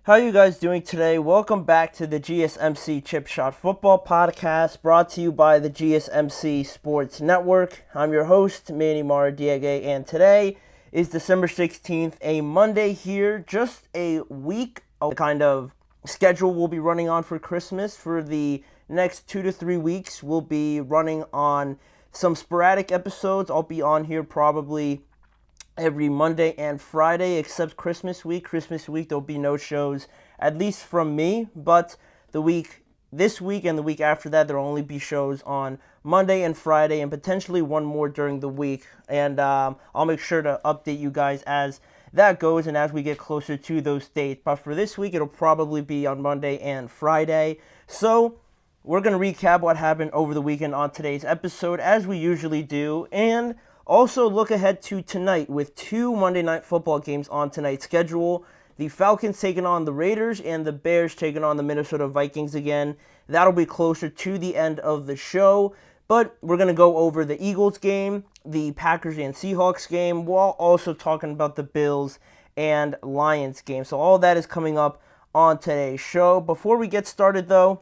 How are you guys doing today? Welcome back to the GSMC Chip Shot Football Podcast, brought to you by the GSMC Sports Network. I'm your host, Manny Maradiaga, and today is December 16th, a Monday here, just a week of kind of schedule we'll be running on for Christmas. For the next 2 to 3 weeks, we'll be running on some sporadic episodes. I'll be on here probably every Monday and Friday except Christmas week. Christmas week there'll be no shows, at least from me, but this week and the week after that there'll only be shows on Monday and Friday and potentially one more during the week. And I'll make sure to update you guys as that goes and as we get closer to those dates. But for this week it'll probably be on Monday and Friday. So we're going to recap what happened over the weekend on today's episode as we usually do, and also look ahead to tonight with two Monday Night Football games on tonight's schedule. The Falcons taking on the Raiders and the Bears taking on the Minnesota Vikings again. That'll be closer to the end of the show. But we're going to go over the Eagles game, the Packers and Seahawks game, while also talking about the Bills and Lions game. So all that is coming up on today's show. Before we get started though,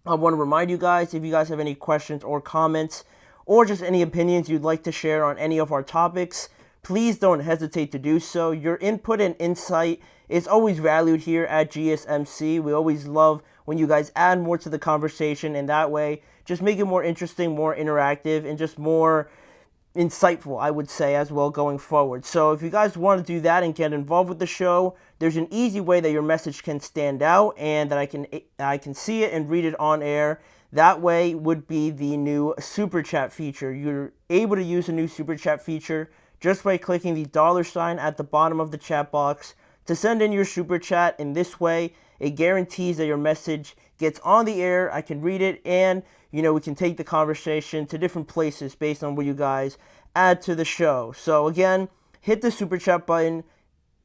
I want to remind you guys, if you guys have any questions or comments, or just any opinions you'd like to share on any of our topics, please don't hesitate to do so. Your input and insight is always valued here at GSMC. We always love when you guys add more to the conversation, and that way just make it more interesting, more interactive, and just more insightful, I would say, as well going forward. So if you guys want to do that and get involved with the show, there's an easy way that your message can stand out and that I can see it and read it on air. That way would be the new Super Chat feature. You're able to use the new Super Chat feature just by clicking the $ at the bottom of the chat box to send in your Super Chat. In this way, it guarantees that your message gets on the air, I can read it, and we can take the conversation to different places based on what you guys add to the show. So again, hit the Super Chat button,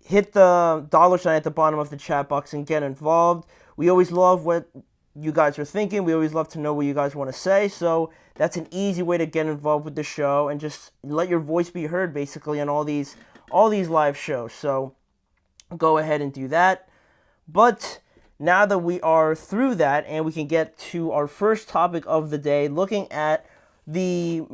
hit the $ at the bottom of the chat box and get involved. We always love what you guys are thinking. We always love to know what you guys want to say, so that's an easy way to get involved with the show and just let your voice be heard basically on all these live shows. So go ahead and do that. But now that we are through that and we can get to our first topic of the day, looking at the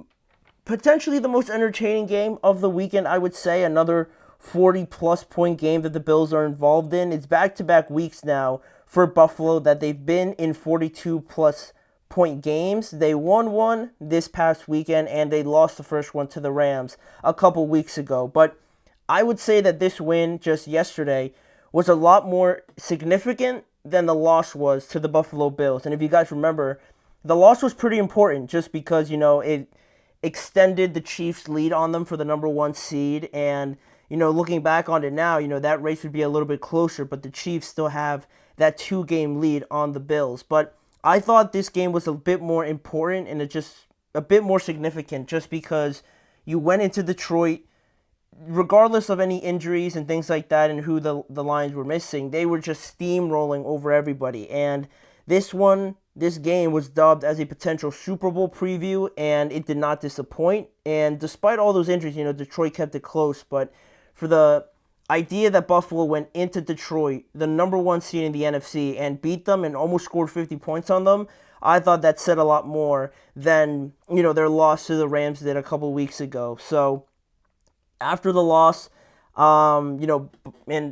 potentially the most entertaining game of the weekend, I would say, another 40-plus point game that the Bills are involved in. It's back-to-back weeks now for Buffalo that they've been in 42-plus point games. They won one this past weekend, and they lost the first one to the Rams a couple weeks ago. But I would say that this win just yesterday was a lot more significant than the loss was to the Buffalo Bills. And if you guys remember, the loss was pretty important just because, it extended the Chiefs' lead on them for the number one seed. And, looking back on it now, that race would be a little bit closer, but the Chiefs still have that 2-game lead on the Bills. But I thought this game was a bit more important and just a bit more significant just because you went into Detroit, regardless of any injuries and things like that and who the Lions were missing, they were just steamrolling over everybody. And this game was dubbed as a potential Super Bowl preview, and it did not disappoint. And despite all those injuries, Detroit kept it close. But for the idea that Buffalo went into Detroit, the number one seed in the NFC, and beat them and almost scored 50 points on them, I thought that said a lot more than, their loss to the Rams did a couple weeks ago. So after the loss, and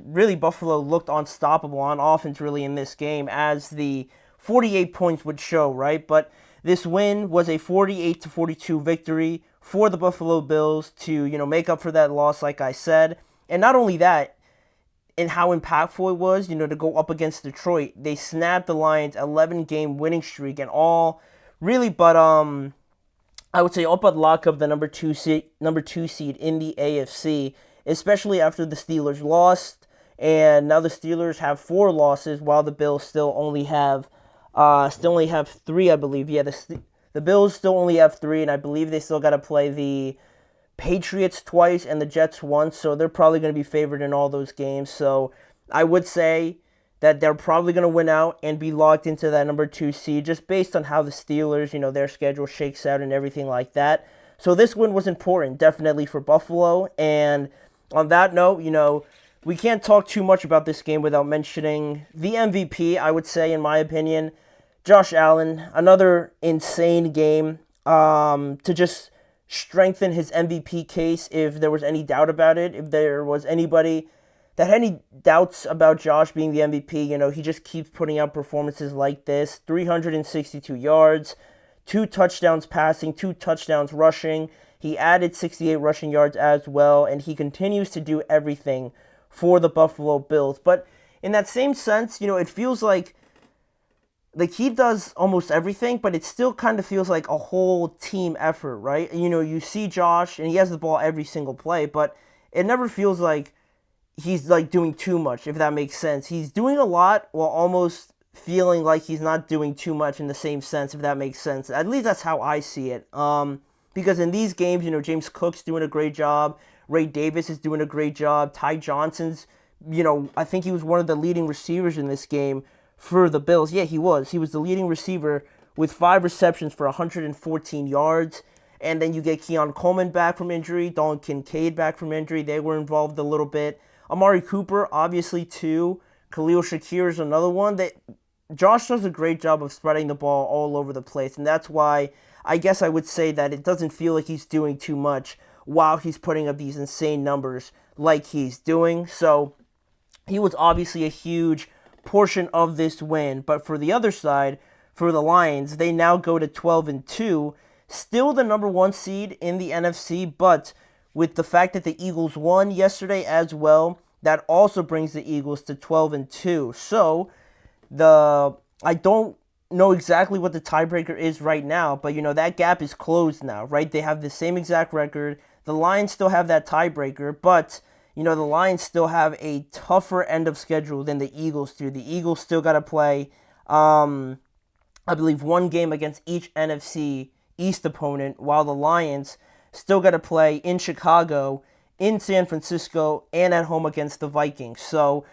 really Buffalo looked unstoppable on offense really in this game, as the 48 points would show, right? But this win was a 48-42 victory for the Buffalo Bills to, make up for that loss, like I said. And not only that, and how impactful it was, to go up against Detroit. They snapped the Lions' 11-game winning streak and all, really, but I would say all but lock up the number two seed in the AFC, especially after the Steelers lost. And now the Steelers have 4 losses, while the Bills still only have 3, I believe. Yeah, the Bills still only have 3, and I believe they still got to play the Patriots twice and the Jets once, so they're probably going to be favored in all those games. So I would say that they're probably going to win out and be locked into that number 2 seed just based on how the Steelers, their schedule shakes out and everything like that. So this win was important, definitely, for Buffalo. And on that note, we can't talk too much about this game without mentioning the MVP, I would say, in my opinion. Josh Allen, another insane game to just strengthen his MVP case if there was any doubt about it. If there was anybody that had any doubts about Josh being the MVP, he just keeps putting out performances like this. 362 yards, 2 touchdowns passing, 2 touchdowns rushing. He added 68 rushing yards as well, and he continues to do everything for the Buffalo Bills. But in that same sense, it feels like he does almost everything, but it still kind of feels like a whole team effort, right? You see Josh, and he has the ball every single play, but it never feels like he's like doing too much, if that makes sense. He's doing a lot while almost feeling like he's not doing too much in the same sense, if that makes sense. At least that's how I see it. Because in these games, James Cook's doing a great job. Ray Davis is doing a great job. Ty Johnson's, I think he was one of the leading receivers in this game for the Bills. Yeah, he was. He was the leading receiver with 5 receptions for 114 yards. And then you get Keon Coleman back from injury, Dalton Kincaid back from injury. They were involved a little bit. Amari Cooper, obviously, too. Khalil Shakir is another one. Josh does a great job of spreading the ball all over the place. And that's why I guess I would say that it doesn't feel like he's doing too much while he's putting up these insane numbers like he's doing. So he was obviously a huge portion of this win. But for the other side, for the Lions, they now go to 12-2, still the number 1 seed in the NFC, but with the fact that the Eagles won yesterday as well, that also brings the Eagles to 12-2. So I don't know exactly what the tiebreaker is right now, but that gap is closed now, right? They have the same exact record. The Lions still have that tiebreaker, but the Lions still have a tougher end of schedule than the Eagles do. The Eagles still got to play, I believe, 1 game against each NFC East opponent, while the Lions still got to play in Chicago, in San Francisco, and at home against the Vikings. So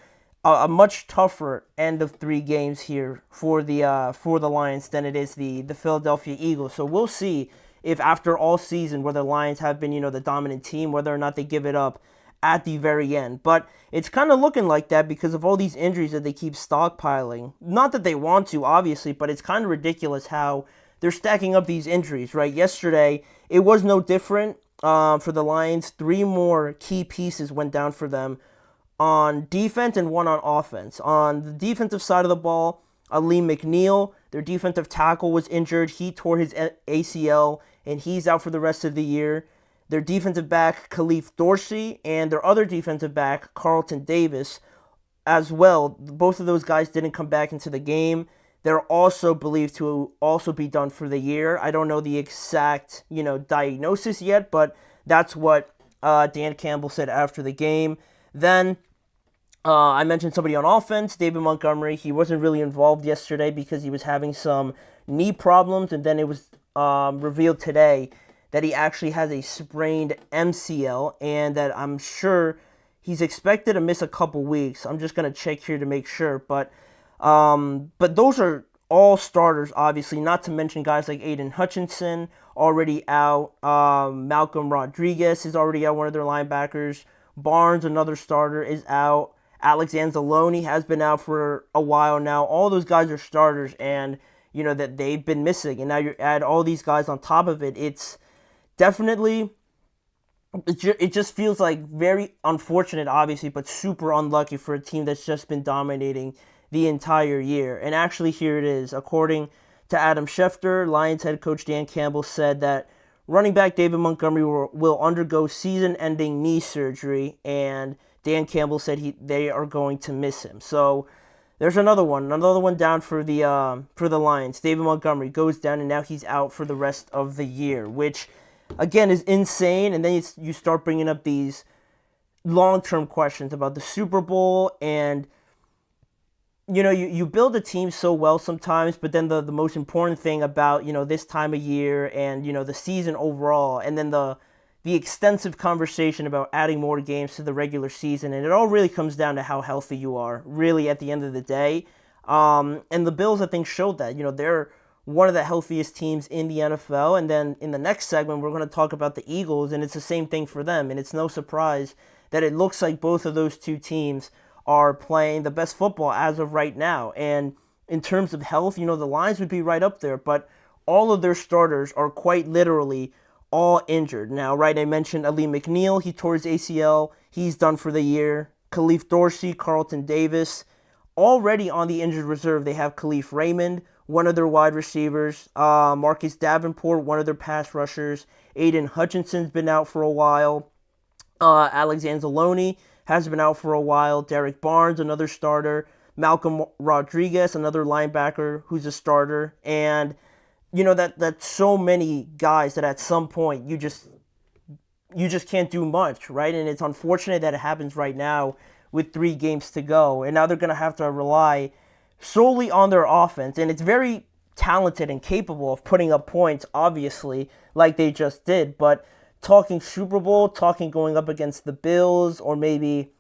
a much tougher end of 3 games here for the Lions than it is the Philadelphia Eagles. So we'll see if after all season, where the Lions have been, the dominant team, whether or not they give it up at the very end. But it's kind of looking like that because of all these injuries that they keep stockpiling. Not that they want to, obviously, but it's kind of ridiculous how they're stacking up these injuries, right? Yesterday, it was no different for the Lions. 3 more key pieces went down for them on defense and 1 on offense. On the defensive side of the ball, Ali McNeil, their defensive tackle, was injured. He tore his ACL, and he's out for the rest of the year. Their defensive back, Khalif Dorsey, and their other defensive back, Carlton Davis, as well. Both of those guys didn't come back into the game. They're also believed to also be done for the year. I don't know the exact, diagnosis yet, but that's what Dan Campbell said after the game. Then I mentioned somebody on offense, David Montgomery. He wasn't really involved yesterday because he was having some knee problems, and then it was revealed today that he actually has a sprained MCL, and that I'm sure he's expected to miss a couple weeks. I'm just going to check here to make sure, but those are all starters, obviously, not to mention guys like Aiden Hutchinson, already out. Malcolm Rodriguez is already out, one of their linebackers. Barnes, another starter, is out. Alex Anzalone has been out for a while now. All those guys are starters, and, that they've been missing. And now you add all these guys on top of it. It's definitely, it just feels like very unfortunate, obviously, but super unlucky for a team that's just been dominating the entire year. And actually, here it is. According to Adam Schefter, Lions head coach Dan Campbell said that running back David Montgomery will undergo season-ending knee surgery, and Dan Campbell said they are going to miss him. So there's another one down for the Lions. David Montgomery goes down, and now he's out for the rest of the year, which again is insane. And then you start bringing up these long-term questions about the Super Bowl, and you build a team so well sometimes, but then the most important thing about, this time of year and, the season overall, and then the extensive conversation about adding more games to the regular season, and it all really comes down to how healthy you are, really, at the end of the day. And the Bills, I think, showed that. They're one of the healthiest teams in the NFL, and then in the next segment, we're going to talk about the Eagles, and it's the same thing for them, and it's no surprise that it looks like both of those two teams are playing the best football as of right now. And in terms of health, the Lions would be right up there, but all of their starters are quite literally all injured. Now, right, I mentioned Ali McNeil. He tore his ACL. He's done for the year. Khalif Dorsey, Carlton Davis. Already on the injured reserve, they have Khalif Raymond, one of their wide receivers. Marcus Davenport, one of their pass rushers. Aiden Hutchinson's been out for a while. Alex Anzalone has been out for a while. Derek Barnes, another starter. Malcolm Rodriguez, another linebacker who's a starter. And, that's so many guys that at some point you just can't do much, right? And it's unfortunate that it happens right now with 3 games to go. And now they're going to have to rely solely on their offense. And it's very talented and capable of putting up points, obviously, like they just did. But talking Super Bowl, talking going up against the Bills, or maybe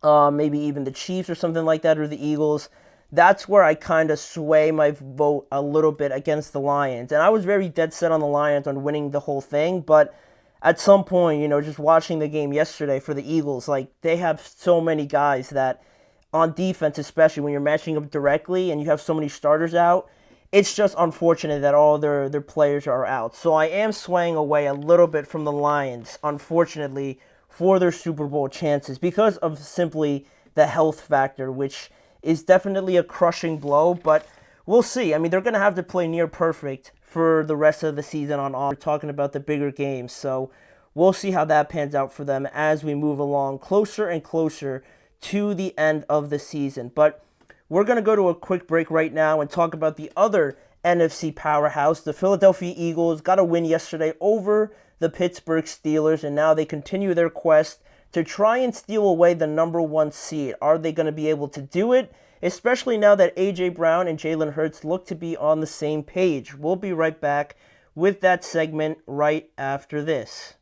even the Chiefs or something like that, or the Eagles, that's where I kind of sway my vote a little bit against the Lions. And I was very dead set on the Lions on winning the whole thing, but at some point, just watching the game yesterday for the Eagles, they have so many guys that on defense, especially when you're matching up directly and you have so many starters out, it's just unfortunate that all their players are out. So I am swaying away a little bit from the Lions, unfortunately, for their Super Bowl chances because of simply the health factor, which is definitely a crushing blow, but we'll see. I mean, they're going to have to play near perfect for the rest of the season on off. We're talking about the bigger games, so we'll see how that pans out for them as we move along closer and closer to the end of the season. But we're going to go to a quick break right now and talk about the other NFC powerhouse. The Philadelphia Eagles got a win yesterday over the Pittsburgh Steelers, and now they continue their quest to try and steal away the number 1 seed. Are they going to be able to do it? Especially now that A.J. Brown and Jalen Hurts look to be on the same page. We'll be right back with that segment right after this.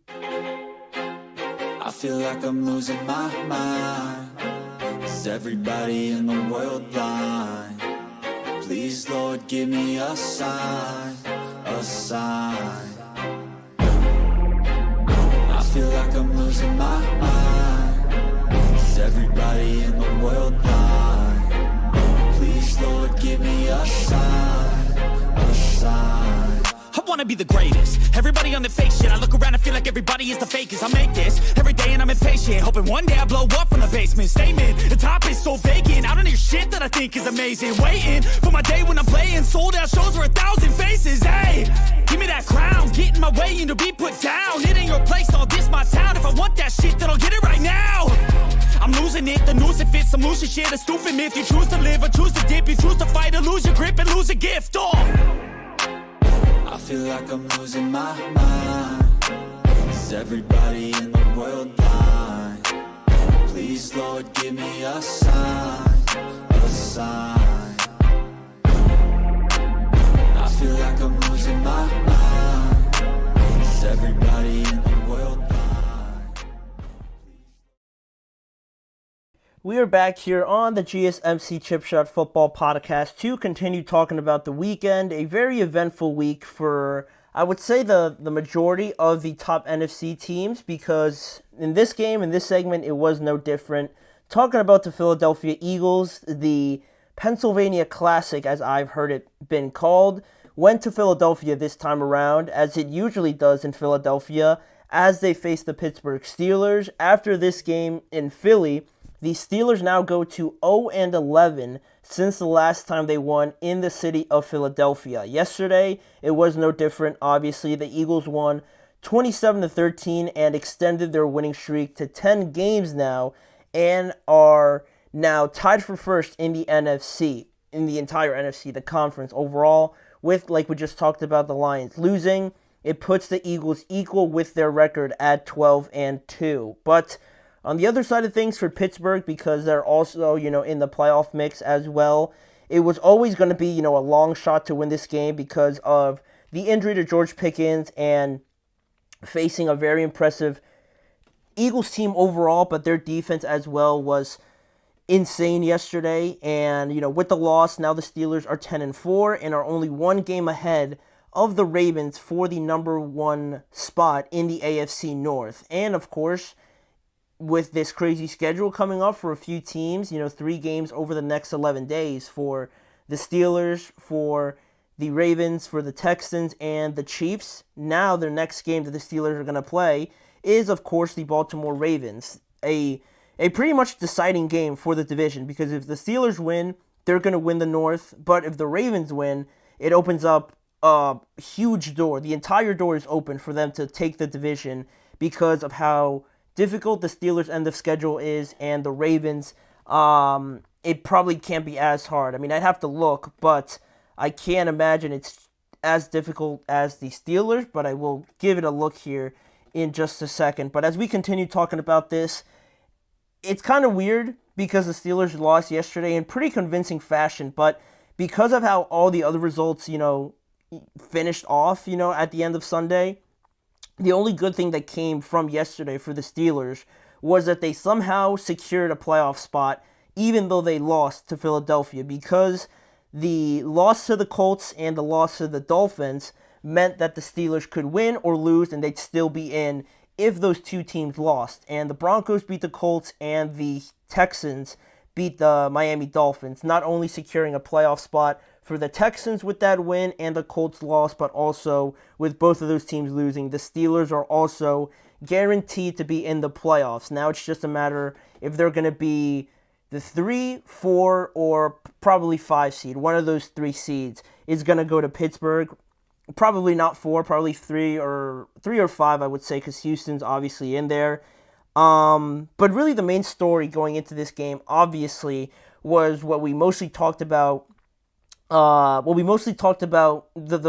I feel like I'm losing my mind. Is everybody in the world blind? Please, Lord, give me a sign, a sign. I feel like I'm losing my mind. Is everybody in the world blind? Please, Lord, give me a sign, a sign. I wanna be the greatest. Everybody on the fake shit. I look around and feel like everybody is the fakest. I make this every day and I'm impatient, hoping one day I blow up from the basement. Statement, the top is so vacant. I don't hear shit that I think is amazing. Waiting for my day when I'm playing sold out shows for 1,000 faces. Hey, give me that crown, get in my way and to be put down. It ain't your place, all this my town. If I want that shit, then I'll get it right now. I'm losing it, the noose it fits, some losing shit, a stupid myth. You choose to live or choose to dip, you choose to fight or lose your grip and lose a gift. I feel like I'm losing my mind. Is everybody in the world blind? Please, Lord, give me a sign, a sign. I feel like I'm losing my mind. Is everybody in the world blind? We are back here on the GSMC Chip Shot Football Podcast to continue talking about the weekend. A very eventful week for, I would say, the majority of the top NFC teams, because in this game, in this segment, it was no different. Talking about the Philadelphia Eagles, the Pennsylvania Classic, as I've heard it been called, went to Philadelphia this time around, as it usually does in Philadelphia, as they face the Pittsburgh Steelers. After this game in Philly, the Steelers now go to 0-11 since the last time they won in the city of Philadelphia. Yesterday, it was no different. Obviously, the Eagles won 27-13 and extended their winning streak to 10 games now, and are now tied for first in the NFC, in the entire NFC, the conference overall, with, like we just talked about, the Lions losing. It puts the Eagles equal with their record at 12-2. But on the other side of things for Pittsburgh, because they're also, in the playoff mix as well, it was always going to be, a long shot to win this game because of the injury to George Pickens and facing a very impressive Eagles team overall, but their defense as well was insane yesterday. And, with the loss, now the Steelers are 10-4 and are only one game ahead of the Ravens for the number 1 spot in the AFC North. And, of course, with this crazy schedule coming up for a few teams, 3 games over the next 11 days for the Steelers, for the Ravens, for the Texans, and the Chiefs. Now their next game that the Steelers are going to play is, of course, the Baltimore Ravens. A pretty much deciding game for the division, because if the Steelers win, they're going to win the North. But if the Ravens win, it opens up a huge door. The entire door is open for them to take the division because of how difficult the Steelers' end of schedule is, and the Ravens, it probably can't be as hard. I mean, I'd have to look, but I can't imagine it's as difficult as the Steelers, but I will give it a look here in just a second. But as we continue talking about this, it's kind of weird because the Steelers lost yesterday in pretty convincing fashion, but because of how all the other results, finished off, at the end of Sunday, the only good thing that came from yesterday for the Steelers was that they somehow secured a playoff spot, even though they lost to Philadelphia, because the loss to the Colts and the loss to the Dolphins meant that the Steelers could win or lose, and they'd still be in if those two teams lost. And the Broncos beat the Colts, and the Texans beat the Miami Dolphins, not only securing a playoff spot for the Texans with that win and the Colts loss, but also with both of those teams losing, the Steelers are also guaranteed to be in the playoffs. Now it's just a matter if they're going to be the 3, 4, or probably 5 seed. One of those 3 seeds is going to go to Pittsburgh. Probably not 4, probably 3 or 5, I would say, because Houston's obviously in there. But really the main story going into this game, obviously, was what we mostly talked about. The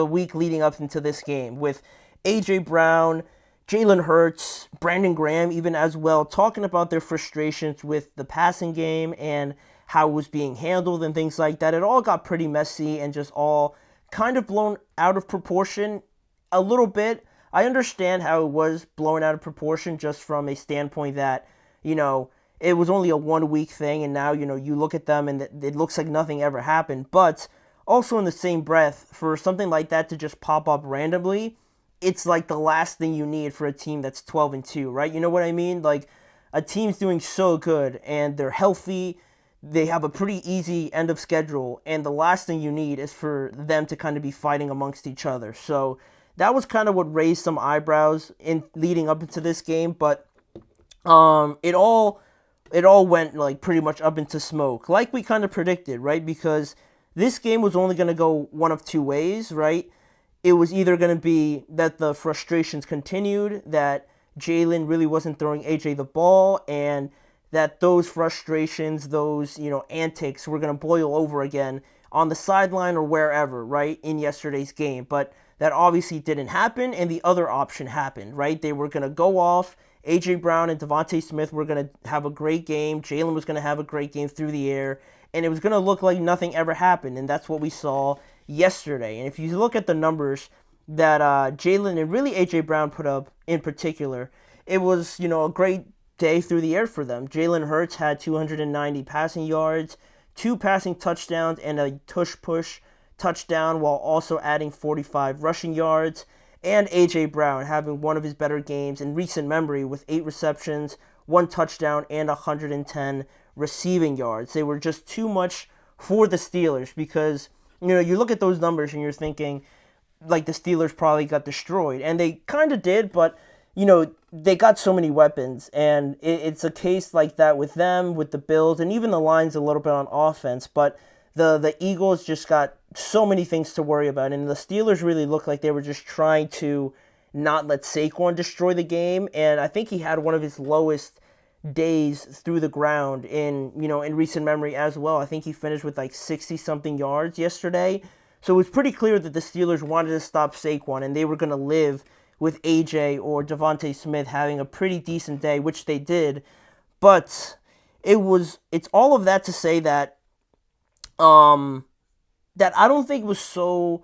week leading up into this game, with A.J. Brown, Jalen Hurts, Brandon Graham even as well, talking about their frustrations with the passing game and how it was being handled and things like that. It all got pretty messy and just all kind of blown out of proportion a little bit. I understand how it was blown out of proportion just from a standpoint that, it was only a 1-week thing, and now, you look at them and it looks like nothing ever happened. But also in the same breath, for something like that to just pop up randomly, it's like the last thing you need for a team that's 12-2, right? You know what I mean? Like, a team's doing so good and they're healthy, they have a pretty easy end of schedule, and the last thing you need is for them to kind of be fighting amongst each other. So that was kind of what raised some eyebrows in leading up into this game, but it all went like pretty much up into smoke, like we kind of predicted, right? Because this game was only going to go one of 2 ways, right? It was either going to be that the frustrations continued, that Jalen really wasn't throwing AJ the ball, and that those frustrations, those, antics were going to boil over again on the sideline or wherever, right, in yesterday's game. But that obviously didn't happen, and the other option happened, right? They were going to go off. A.J. Brown and Devontae Smith were going to have a great game. Jalen was going to have a great game through the air, and it was going to look like nothing ever happened, and that's what we saw yesterday. And if you look at the numbers that Jalen and really A.J. Brown put up in particular, it was, a great day through the air for them. Jalen Hurts had 290 passing yards, 2 passing touchdowns, and a tush-push touchdown, while also adding 45 rushing yards. And A.J. Brown having one of his better games in recent memory with 8 receptions, 1 touchdown, and 110 receiving yards. They were just too much for the Steelers because, you look at those numbers and you're thinking, like, the Steelers probably got destroyed. And they kind of did, but, they got so many weapons. And it's a case like that with them, with the Bills, and even the Lions a little bit on offense. But the Eagles just got so many things to worry about. And the Steelers really looked like they were just trying to not let Saquon destroy the game. And I think he had one of his lowest days through the ground in recent memory as well. I think he finished with like 60-something yards yesterday. So it was pretty clear that the Steelers wanted to stop Saquon, and they were going to live with AJ or Devontae Smith having a pretty decent day, which they did. But it's all of that to say that that I don't think was so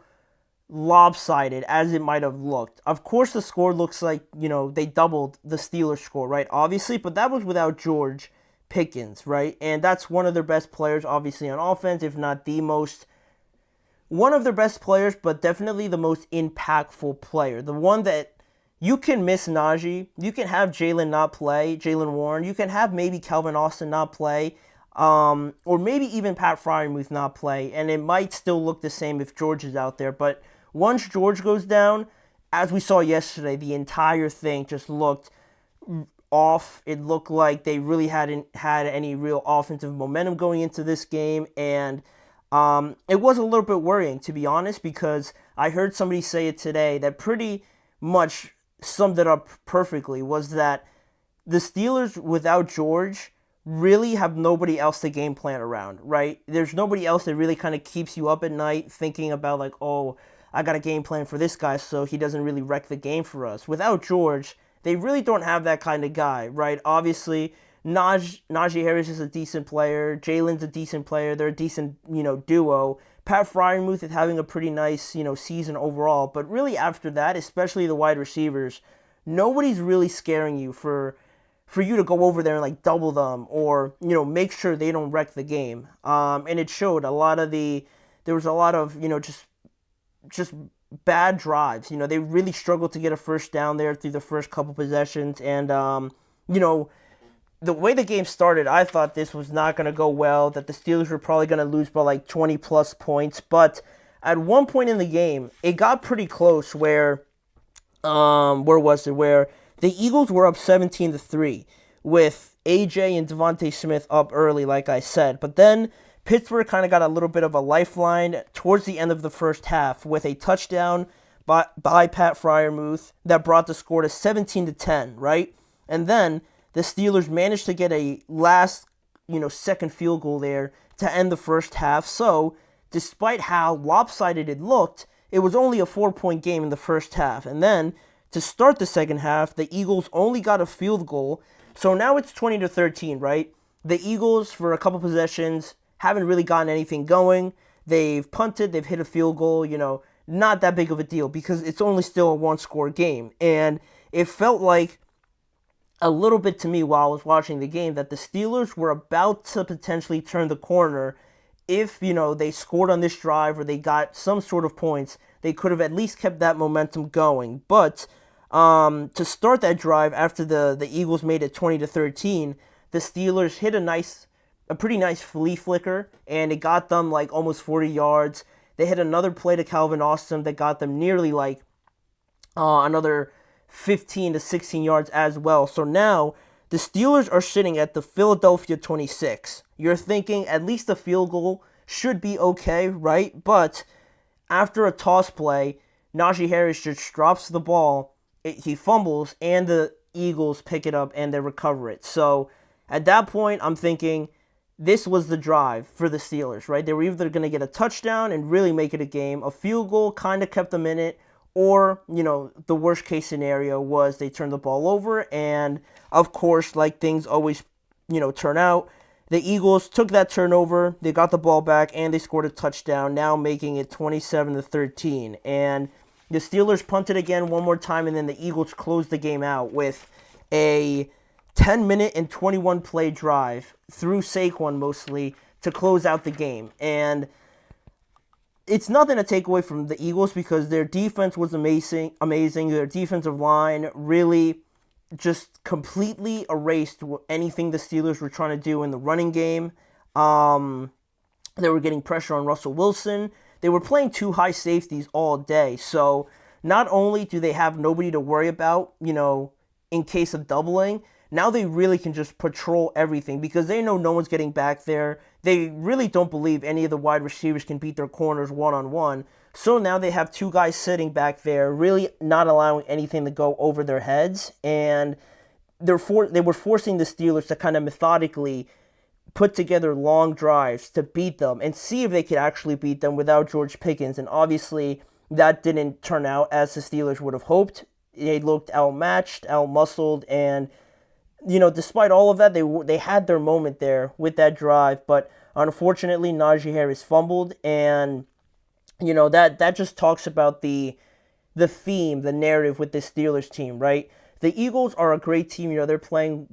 lopsided as it might have looked. Of course, the score looks like, they doubled the Steelers score, right? Obviously, but that was without George Pickens, right? And that's one of their best players, obviously, on offense, if not one of their best players, but definitely the most impactful player. The one that, you can miss Najee. You can have Jalen Warren. You can have maybe Calvin Austin not play. Or maybe even Pat Freiermuth not play. And it might still look the same if George is out there. But once George goes down, as we saw yesterday, the entire thing just looked off. It looked like they really hadn't had any real offensive momentum going into this game. And it was a little bit worrying, to be honest, because I heard somebody say it today that pretty much summed it up perfectly, was that the Steelers without George really have nobody else to game plan around, right? There's nobody else that really kind of keeps you up at night thinking about like, oh, I got a game plan for this guy so he doesn't really wreck the game for us. Without George, they really don't have that kind of guy, right? Obviously, Najee Harris is a decent player. Jalen's a decent player. They're a decent, duo. Pat Freiermuth is having a pretty nice, season overall. But really after that, especially the wide receivers, nobody's really scaring you for you to go over there and like double them or, make sure they don't wreck the game. And it showed there was a lot of, just bad drives. They really struggled to get a first down there through the first couple possessions. And, the way the game started, I thought this was not going to go well, that the Steelers were probably going to lose by like 20-plus points. But at one point in the game, it got pretty close where the Eagles were up 17-3 with AJ and Devontae Smith up early, like I said. But then Pittsburgh kind of got a little bit of a lifeline towards the end of the first half with a touchdown by Pat Freiermuth that brought the score to 17-10, right? And then the Steelers managed to get a last, second field goal there to end the first half. So, despite how lopsided it looked, it was only a 4-point game in the first half. And then, to start the second half, the Eagles only got a field goal. So now it's 20-13, right? The Eagles, for a couple possessions, haven't really gotten anything going. They've punted, they've hit a field goal, not that big of a deal because it's only still a one-score game. And it felt like a little bit to me while I was watching the game that the Steelers were about to potentially turn the corner. If, they scored on this drive or they got some sort of points, they could have at least kept that momentum going. But to start that drive after the Eagles made it 20-13, the Steelers hit a pretty nice flea flicker, and it got them like almost 40 yards. They hit another play to Calvin Austin that got them nearly like another 15 to 16 yards as well. So now the Steelers are sitting at the Philadelphia 26. You're thinking at least a field goal should be okay, right? But after a toss play, Najee Harris just drops the ball, he fumbles, and the Eagles pick it up and they recover it. So at that point, I'm thinking this was the drive for the Steelers, right? They were either going to get a touchdown and really make it a game. A field goal kind of kept them in it. Or, the worst case scenario was they turned the ball over. And, of course, like things always, turn out, the Eagles took that turnover, they got the ball back, and they scored a touchdown, now making it 27-13. And the Steelers punted again one more time, and then the Eagles closed the game out with a 10-minute and 21-play drive through Saquon mostly to close out the game. And it's nothing to take away from the Eagles because their defense was amazing. Their defensive line really just completely erased anything the Steelers were trying to do in the running game. They were getting pressure on Russell Wilson. They were playing two high safeties all day. So not only do they have nobody to worry about, in case of doubling, now they really can just patrol everything because they know no one's getting back there. They really don't believe any of the wide receivers can beat their corners one-on-one. So now they have two guys sitting back there, really not allowing anything to go over their heads. And they were forcing the Steelers to kind of methodically put together long drives to beat them and see if they could actually beat them without George Pickens. And obviously that didn't turn out as the Steelers would have hoped. They looked outmatched, outmuscled, and despite all of that, they had their moment there with that drive, but unfortunately, Najee Harris fumbled, and that just talks about the theme, the narrative with this Steelers team, right? The Eagles are a great team. They're playing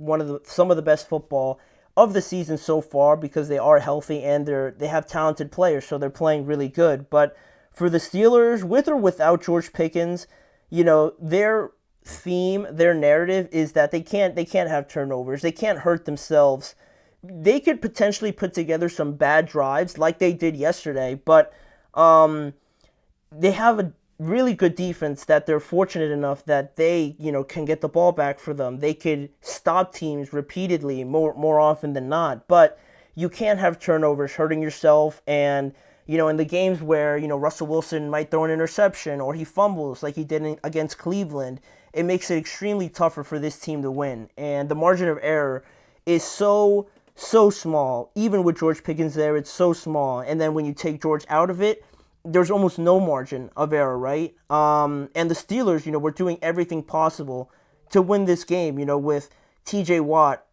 some of the best football of the season so far because they are healthy and they have talented players, so they're playing really good. But for the Steelers, with or without George Pickens, they're theme, their narrative is that they can't have turnovers. They can't hurt themselves. They could potentially put together some bad drives like they did yesterday, but they have a really good defense that they're fortunate enough that they, can get the ball back for them. They could stop teams repeatedly more often than not, but you can't have turnovers hurting yourself. And in the games where, Russell Wilson might throw an interception or he fumbles like he did against Cleveland, it makes it extremely tougher for this team to win. And the margin of error is so small. Even with George Pickens there, it's so small. And then when you take George out of it, there's almost no margin of error, right? And the Steelers, were doing everything possible to win this game, with TJ Watt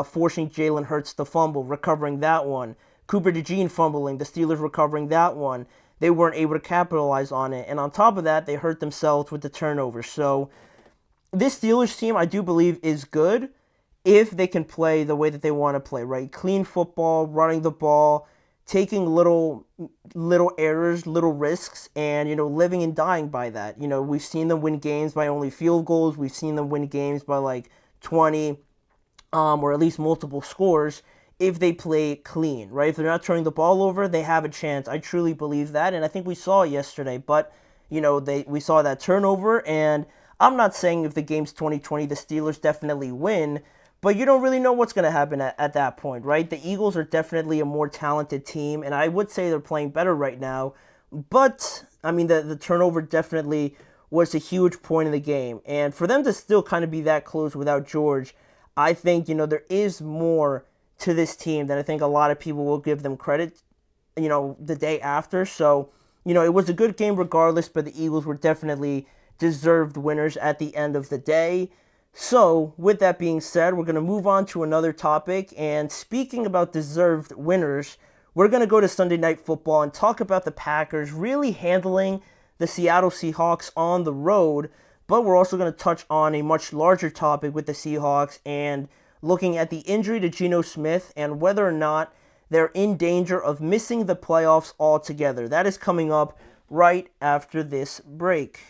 forcing Jalen Hurts to fumble, recovering that one. Cooper DeJean fumbling, the Steelers recovering that one. They weren't able to capitalize on it. And on top of that, they hurt themselves with the turnovers. So this Steelers team, I do believe, is good if they can play the way that they want to play, right? Clean football, running the ball, taking little errors, little risks, and, living and dying by that. We've seen them win games by only field goals. We've seen them win games by like 20 or at least multiple scores if they play clean, right? If they're not turning the ball over, they have a chance. I truly believe that, and I think we saw it yesterday. But, we saw that turnover, and I'm not saying if the game's 20-20, the Steelers definitely win, but you don't really know what's going to happen at that point, right? The Eagles are definitely a more talented team, and I would say they're playing better right now. But, the turnover definitely was a huge point in the game. And for them to still kind of be that close without George, I think, there is more to this team than I think a lot of people will give them credit, the day after. So, it was a good game regardless, but the Eagles were definitely deserved winners at the end of the day. So, with that being said, we're going to move on to another topic. And speaking about deserved winners, we're going to go to Sunday Night Football and talk about the Packers really handling the Seattle Seahawks on the road. But we're also going to touch on a much larger topic with the Seahawks and looking at the injury to Geno Smith and whether or not they're in danger of missing the playoffs altogether. That is coming up right after this break.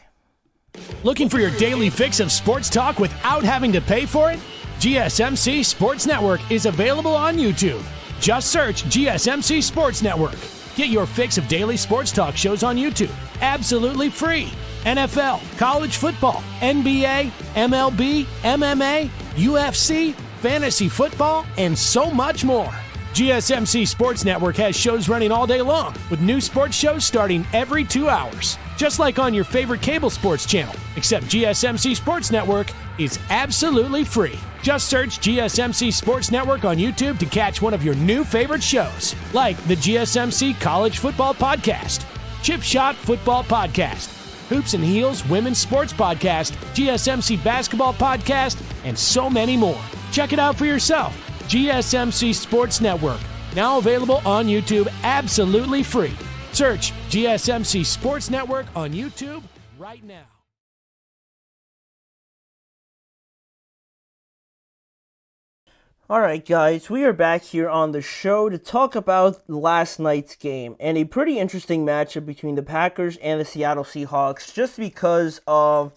Looking for your daily fix of sports talk without having to pay for it? GSMC Sports Network is available on YouTube. Just search GSMC Sports Network. Get your fix of daily sports talk shows on YouTube, absolutely free. NFL, college football, NBA, MLB, MMA, UFC, fantasy football, and so much more. GSMC Sports Network has shows running all day long, with new sports shows starting every 2 hours. Just like on your favorite cable sports channel, except GSMC Sports Network is absolutely free. Just search GSMC Sports Network on YouTube to catch one of your new favorite shows, like the GSMC College Football Podcast, Chip Shot Football Podcast, Hoops and Heels Women's Sports Podcast, GSMC Basketball Podcast, and so many more. Check it out for yourself. GSMC Sports Network, now available on YouTube absolutely free. Search GSMC Sports Network on YouTube right now. All right, guys, we are back here on the show to talk about last night's game and a pretty interesting matchup between the Packers and the Seattle Seahawks just because of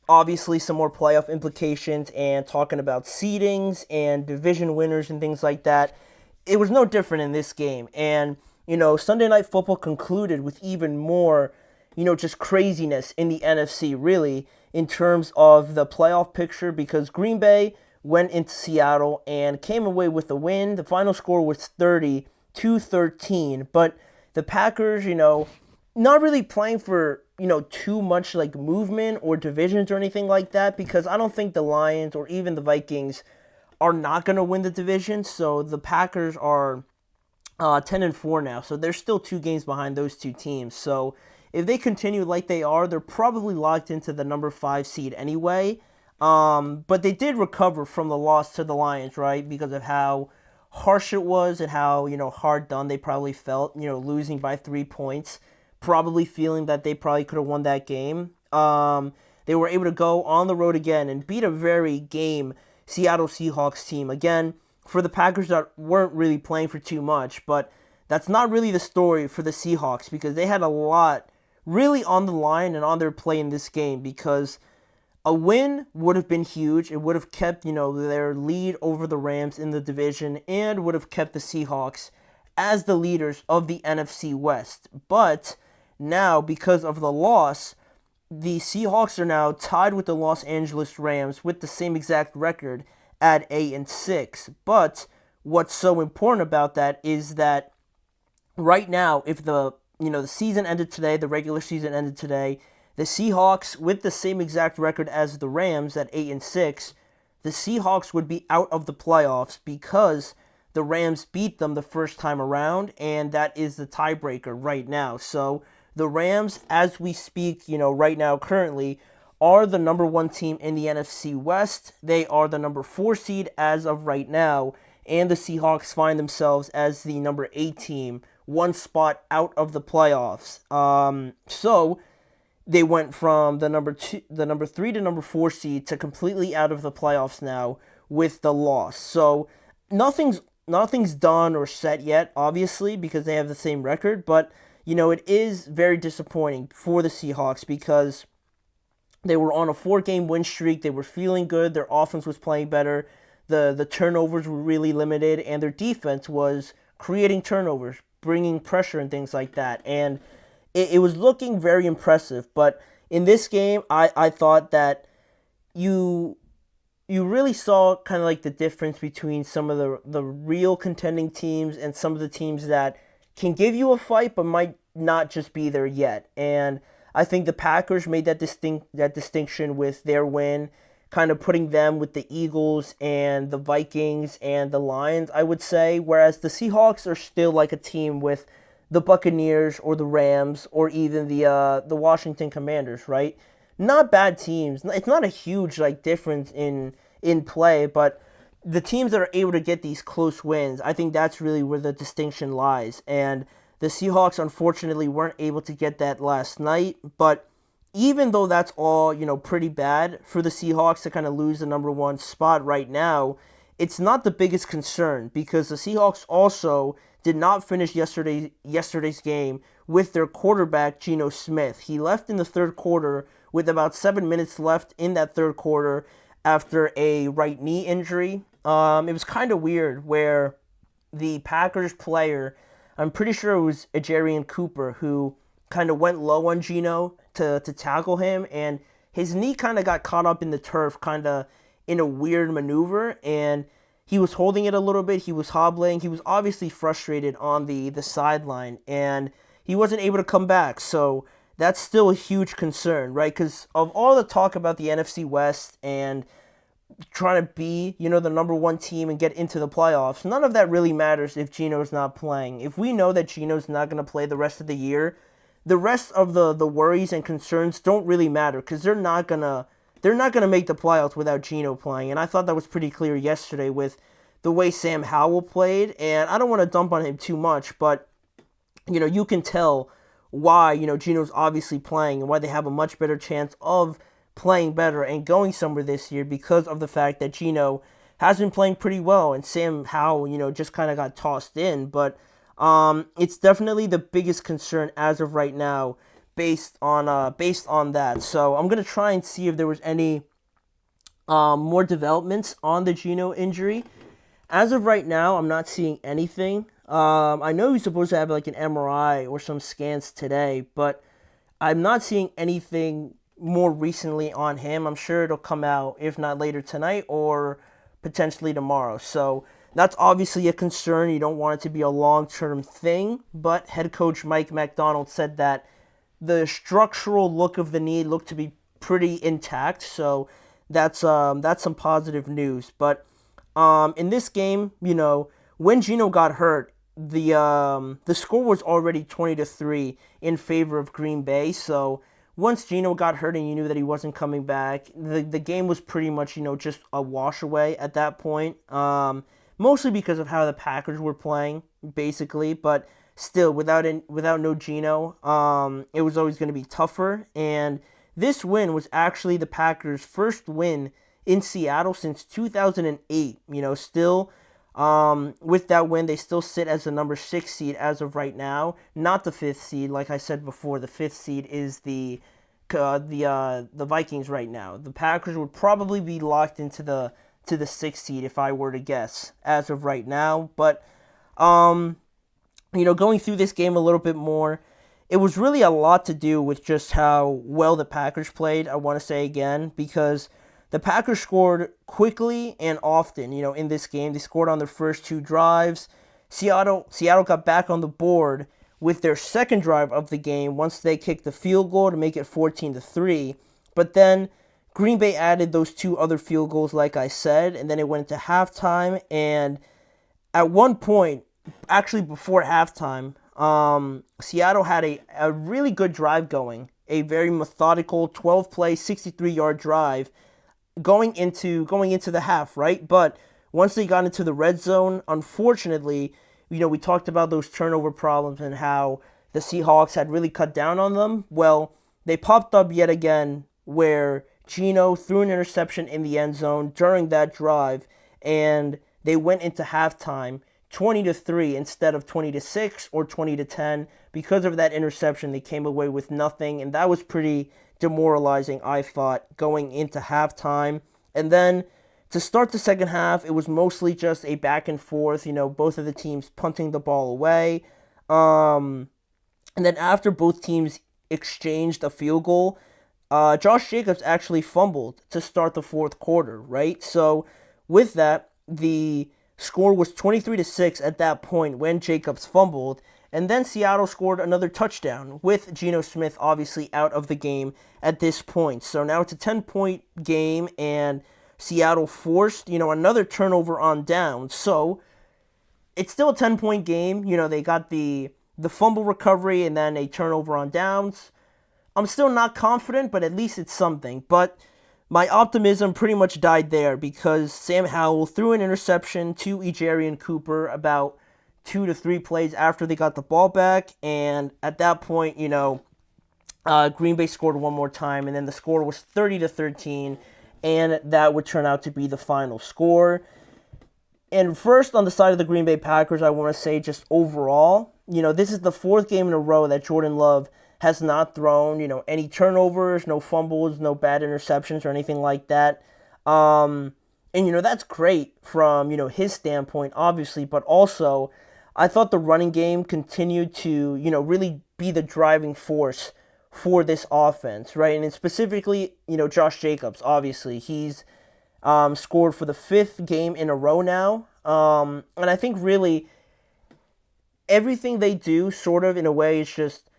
obviously some more playoff implications and talking about seedings and division winners and things like that. It was no different in this game. And, Sunday Night Football concluded with even more, just craziness in the NFC, really, in terms of the playoff picture because Green Bay went into Seattle and came away with a win. The final score was 30-13, but the Packers, not really playing for, too much like movement or divisions or anything like that because I don't think the Lions or even the Vikings are not going to win the division. So the Packers are 10-4 now. So they're still 2 games behind those two teams. So if they continue like they are, they're probably locked into the number 5 seed anyway. But they did recover from the loss to the Lions, right? Because of how harsh it was and how, hard done they probably felt, losing by 3 points. Probably feeling that they probably could have won that game. They were able to go on the road again and beat a very game Seattle Seahawks team. Again, for the Packers that weren't really playing for too much, but that's not really the story for the Seahawks because they had a lot really on the line and on their play in this game because A win would have been huge. It would have kept, their lead over the Rams in the division and would have kept the Seahawks as the leaders of the NFC West. But now, because of the loss, the Seahawks are now tied with the Los Angeles Rams with the same exact record at 8-6. But what's so important about that is that right now, if the season ended today, the regular season ended today, the Seahawks, with the same exact record as the Rams at 8-6, the Seahawks would be out of the playoffs because the Rams beat them the first time around, and that is the tiebreaker right now. So the Rams, as we speak, right now currently, are the number 1 team in the NFC West. They are the number 4 seed as of right now, and the Seahawks find themselves as the number 8 team, 1 spot out of the playoffs. So they went from the number 3 to number 4 seed to completely out of the playoffs now with the loss. So nothing's done or set yet, obviously, because they have the same record. But it is very disappointing for the Seahawks because they were on a 4-game win streak. They were feeling good. Their offense was playing better. The turnovers were really limited, and their defense was creating turnovers, bringing pressure and things like that. And it was looking very impressive, but in this game, I thought that you really saw kind of like the difference between some of the real contending teams and some of the teams that can give you a fight but might not just be there yet. And I think the Packers made that distinction with their win, kind of putting them with the Eagles and the Vikings and the Lions, I would say, whereas the Seahawks are still like a team with the Buccaneers or the Rams or even the Washington Commanders, right? Not bad teams. It's not a huge difference in play, but the teams that are able to get these close wins, I think that's really where the distinction lies. And the Seahawks, unfortunately, weren't able to get that last night. But even though that's all, pretty bad for the Seahawks to kind of lose the number 1 spot right now, it's not the biggest concern because the Seahawks also did not finish yesterday's game with their quarterback, Geno Smith. He left in the third quarter with about 7 minutes left in that third quarter after a right knee injury. It was kind of weird where the Packers player, I'm pretty sure it was Ajarian Cooper, who kind of went low on Geno to tackle him, and his knee kind of got caught up in the turf kind of in a weird maneuver, and he was holding it a little bit. He was hobbling. He was obviously frustrated on the sideline, and he wasn't able to come back. So that's still a huge concern, right? Because of all the talk about the NFC West and trying to be, the number 1 team and get into the playoffs, none of that really matters if Geno's not playing. If we know that Geno's not going to play the rest of the year, the rest of the worries and concerns don't really matter because they're not gonna make the playoffs without Geno playing. And I thought that was pretty clear yesterday with the way Sam Howell played. And I don't want to dump on him too much, but you can tell why Geno's obviously playing and why they have a much better chance of playing better and going somewhere this year because of the fact that Geno has been playing pretty well and Sam Howell just kind of got tossed in. But it's definitely the biggest concern as of right now based on that. So I'm going to try and see if there was any more developments on the Geno injury. As of right now, I'm not seeing anything. I know he's supposed to have an MRI or some scans today, but I'm not seeing anything more recently on him. I'm sure it'll come out, if not later tonight or potentially tomorrow. So that's obviously a concern. You don't want it to be a long-term thing, but head coach Mike McDonald said that the structural look of the knee looked to be pretty intact, so that's some positive news. But in this game, when Geno got hurt, the score was already 20-3 in favor of Green Bay. So once Geno got hurt and you knew that he wasn't coming back, the game was pretty much just a wash away at that point. Mostly because of how the Packers were playing, basically, but still, without no Geno, it was always going to be tougher. And this win was actually the Packers' first win in Seattle since 2008. Still, with that win, they still sit as the number 6 seed as of right now, not the 5th seed. Like I said before, the 5th seed is the the Vikings right now. The Packers would probably be locked into the 6th seed if I were to guess as of right now. But going through this game a little bit more, it was really a lot to do with just how well the Packers played. I want to say again, because the Packers scored quickly and often. In this game, they scored on their first 2 drives. Seattle got back on the board with their second drive of the game once they kicked the field goal to make it 14-3. But then Green Bay added those 2 other field goals, like I said, and then it went into halftime. And at one point, actually before halftime, Seattle had a really good drive going, a very methodical 12-play, 63-yard drive going into the half, right? But once they got into the red zone, unfortunately, we talked about those turnover problems and how the Seahawks had really cut down on them. Well, they popped up yet again where Geno threw an interception in the end zone during that drive, and they went into halftime 20-3 instead of 20-6 or 20-10. Because of that interception, they came away with nothing, and that was pretty demoralizing, I thought, going into halftime. And then to start the second half, it was mostly just a back and forth, both of the teams punting the ball away. And then after both teams exchanged a field goal, Josh Jacobs actually fumbled to start the fourth quarter, right? So with that, the score was 23-6 at that point when Jacobs fumbled. And then Seattle scored another touchdown with Geno Smith obviously out of the game at this point. So now it's a 10-point game, and Seattle forced, another turnover on down. So it's still a 10-point game. They got the fumble recovery and then a turnover on downs. I'm still not confident, but at least it's something. But my optimism pretty much died there because Sam Howell threw an interception to Ejarian Cooper about 2 to 3 plays after they got the ball back. And at that point, Green Bay scored one more time, and then the score was 30-13, and that would turn out to be the final score. And first, on the side of the Green Bay Packers, I want to say just overall, this is the 4th game in a row that Jordan Love has not thrown, any turnovers, no fumbles, no bad interceptions or anything like that. And, that's great from, his standpoint, obviously, but also I thought the running game continued to, really be the driving force for this offense, right? And specifically, Josh Jacobs, obviously. He's scored for the 5th game in a row now. And I think really everything they do sort of in a way is just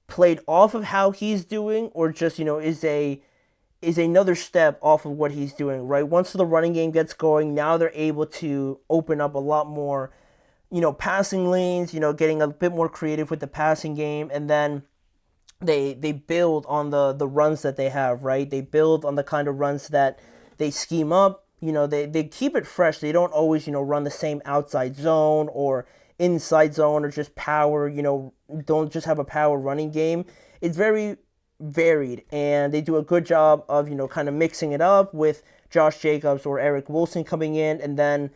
played off of how he's doing, or just, is another step off of what he's doing, right? Once the running game gets going, now they're able to open up a lot more, passing lanes, getting a bit more creative with the passing game, and then they build on the runs that they have, right? They build on the kind of runs that they scheme up. They keep it fresh. They don't always, run the same outside zone or inside zone or just power, don't just have a power running game. It's very varied, and they do a good job of, kind of mixing it up with Josh Jacobs or Eric Wilson coming in, and then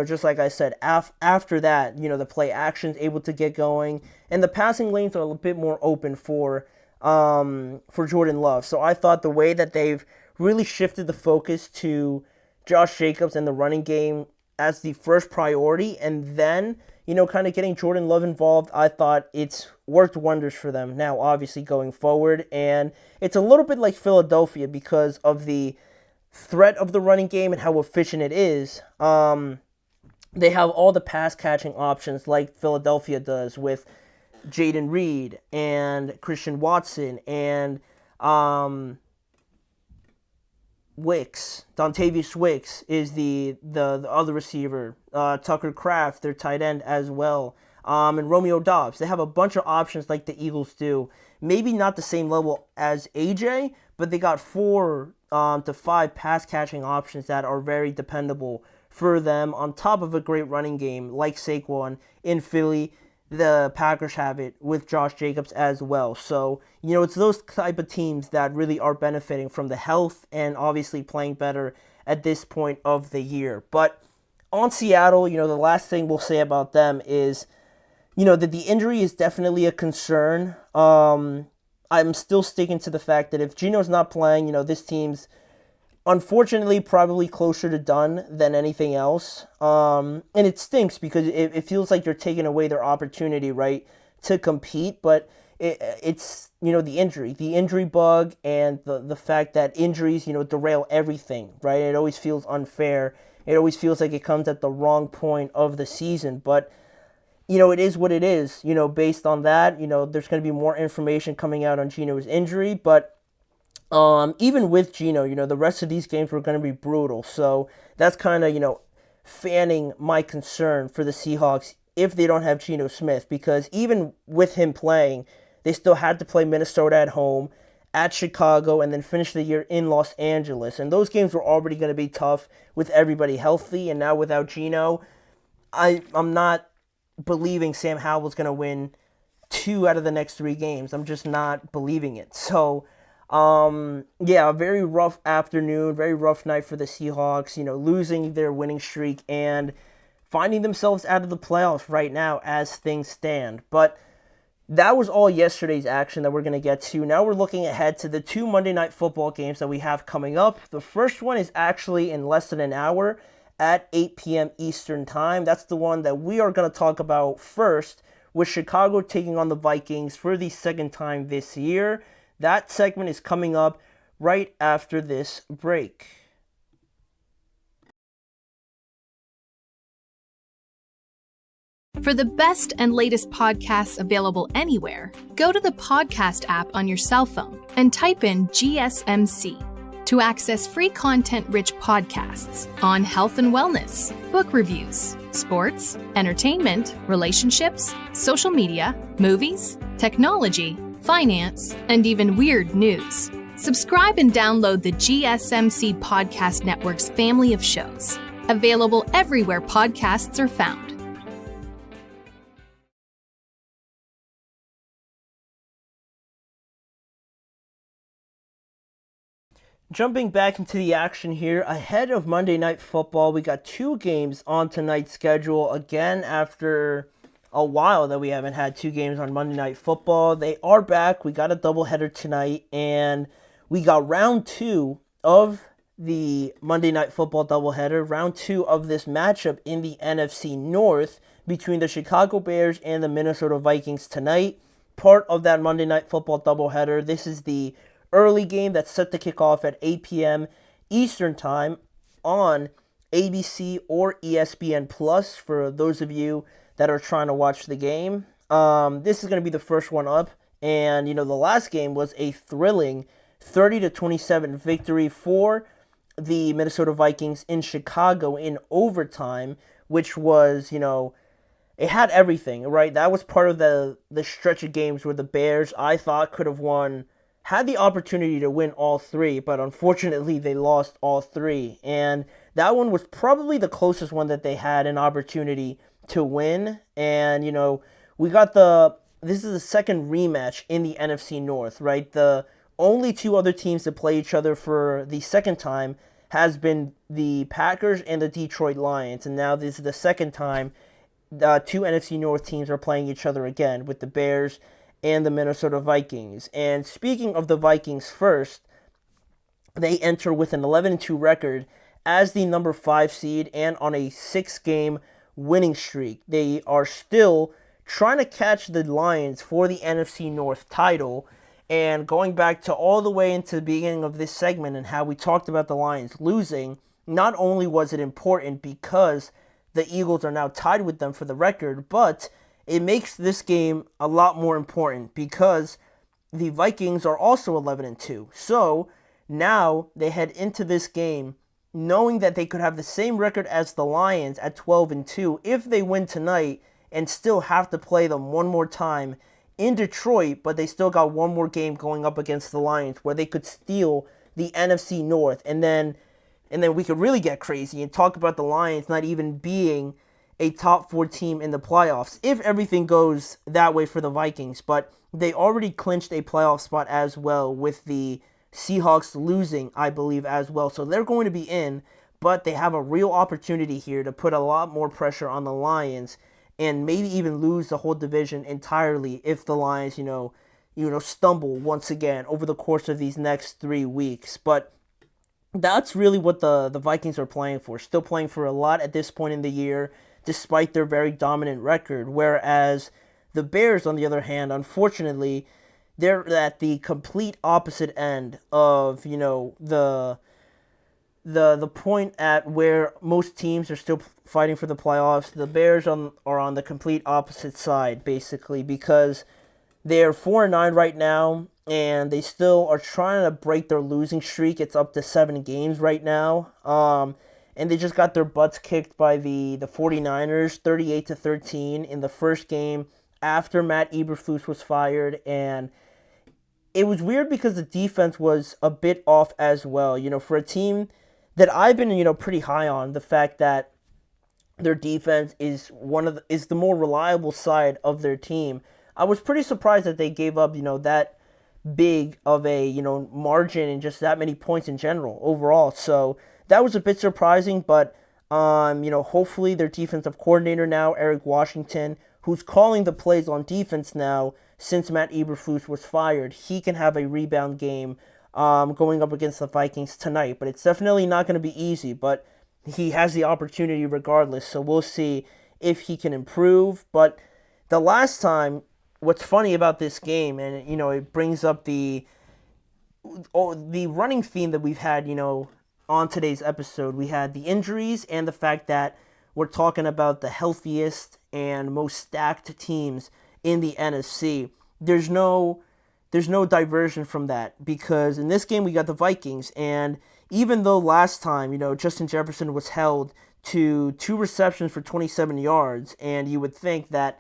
just like I said, after that, the play action's able to get going, and the passing lanes are a bit more open for Jordan Love. So I thought the way that they've really shifted the focus to Josh Jacobs and the running game as the first priority, and then, kind of getting Jordan Love involved, I thought it's worked wonders for them now, obviously, going forward. And it's a little bit like Philadelphia because of the threat of the running game and how efficient it is. They have all the pass catching options like Philadelphia does with Jaden Reed and Christian Watson and Wicks. Dontavius Wicks is the other receiver. Tucker Kraft, their tight end as well. And Romeo Doubs. They have a bunch of options like the Eagles do. Maybe not the same level as AJ, but they got 4 to 5 pass catching options that are very dependable for them, on top of a great running game like Saquon in Philly. The Packers have it with Josh Jacobs as well. So, it's those type of teams that really are benefiting from the health and obviously playing better at this point of the year. But on Seattle, the last thing we'll say about them is, that the injury is definitely a concern. I I'm still sticking to the fact that if Geno's not playing, this team's unfortunately probably closer to done than anything else. And it stinks because it feels like you're taking away their opportunity, right, to compete. But it's the injury bug, and the fact that injuries derail everything, right? It always feels unfair. It always feels like it comes at the wrong point of the season. But it is what it is. Based on that, there's going to be more information coming out on Geno's injury. But even with Geno, the rest of these games were going to be brutal. So that's kind of, fanning my concern for the Seahawks if they don't have Geno Smith. Because even with him playing, they still had to play Minnesota at home, at Chicago, and then finish the year in Los Angeles. And those games were already going to be tough with everybody healthy. And now without Geno, I'm not believing Sam Howell's going to win 2 out of the next 3 games. I'm just not believing it. So, a very rough afternoon, very rough night for the Seahawks, losing their winning streak and finding themselves out of the playoffs right now as things stand. But that was all yesterday's action that we're going to get to. Now we're looking ahead to the 2 Monday Night Football games that we have coming up. The first one is actually in less than an hour at 8 p.m. Eastern Time. That's the one that we are going to talk about first, with Chicago taking on the Vikings for the second time this year. That segment is coming up right after this break. For the best and latest podcasts available anywhere, go to the podcast app on your cell phone and type in GSMC to access free content-rich podcasts on health and wellness, book reviews, sports, entertainment, relationships, social media, movies, technology, finance, and even weird news. Subscribe and download the GSMC Podcast Network's family of shows, available everywhere podcasts are found. Jumping back into the action here, ahead of Monday Night Football, we got 2 games on tonight's schedule. Again, after a while that we haven't had 2 games on Monday Night Football. They are back. We got a doubleheader tonight, and we got round 2 of the Monday Night Football doubleheader, round 2 of this matchup in the NFC North between the Chicago Bears and the Minnesota Vikings tonight. Part of that Monday Night Football doubleheader. This is the early game that's set to kick off at 8 p.m. Eastern Time on ABC or ESPN Plus for those of you that are trying to watch the game. This is going to be the first one up, and the last game was a thrilling 30-27 victory for the Minnesota Vikings in Chicago in overtime, which was, it had everything, right? That was part of the stretch of games where the Bears, I thought, could have had the opportunity to win all 3, but unfortunately they lost all 3. And that one was probably the closest one that they had an opportunity to win. And, we got this is the second rematch in the NFC North, right? The only 2 other teams to play each other for the second time has been the Packers and the Detroit Lions. And now this is the second time 2 NFC North teams are playing each other again, with the Bears and the Minnesota Vikings. And speaking of the Vikings first, they enter with an 11-2 record as the number 5 seed and on a 6-game winning streak. They are still trying to catch the Lions for the NFC North title. And going back to all the way into the beginning of this segment and how we talked about the Lions losing, not only was it important because the Eagles are now tied with them for the record, but it makes this game a lot more important because the Vikings are also 11-2. So now they head into this game knowing that they could have the same record as the Lions at 12-2 if they win tonight, and still have to play them one more time in Detroit, but they still got one more game going up against the Lions where they could steal the NFC North. And then we could really get crazy and talk about the Lions not even being a top 4 team in the playoffs if everything goes that way for the Vikings. But they already clinched a playoff spot as well, with the Seahawks losing, I believe, as well. So they're going to be in, but they have a real opportunity here to put a lot more pressure on the Lions and maybe even lose the whole division entirely if the Lions, stumble once again over the course of these next 3 weeks. But that's really what the Vikings are playing for. Still playing for a lot at this point in the year, despite their very dominant record. Whereas the Bears, on the other hand, unfortunately, they're at the complete opposite end of, the point at where most teams are still fighting for the playoffs. The Bears are on the complete opposite side, basically, because they're 4-9 right now, and they still are trying to break their losing streak. It's up to 7 games right now. And they just got their butts kicked by the 49ers, 38-13 in the first game after Matt Eberflus was fired. And it was weird because the defense was a bit off as well. For a team that I've been, pretty high on, the fact that their defense is is the more reliable side of their team. I was pretty surprised that they gave up, that big of a, margin and just that many points in general overall. So that was a bit surprising, but, hopefully their defensive coordinator now, Eric Washington, who's calling the plays on defense now since Matt Eberflus was fired, he can have a rebound game going up against the Vikings tonight. But it's definitely not going to be easy, but he has the opportunity regardless, so we'll see if he can improve. But the last time, what's funny about this game, and it brings up the running theme that we've had, on today's episode. We had the injuries and the fact that we're talking about the healthiest and most stacked teams in the NFC. There's no diversion from that, because in this game we got the Vikings, and even though last time, Justin Jefferson was held to 2 receptions for 27 yards, and you would think that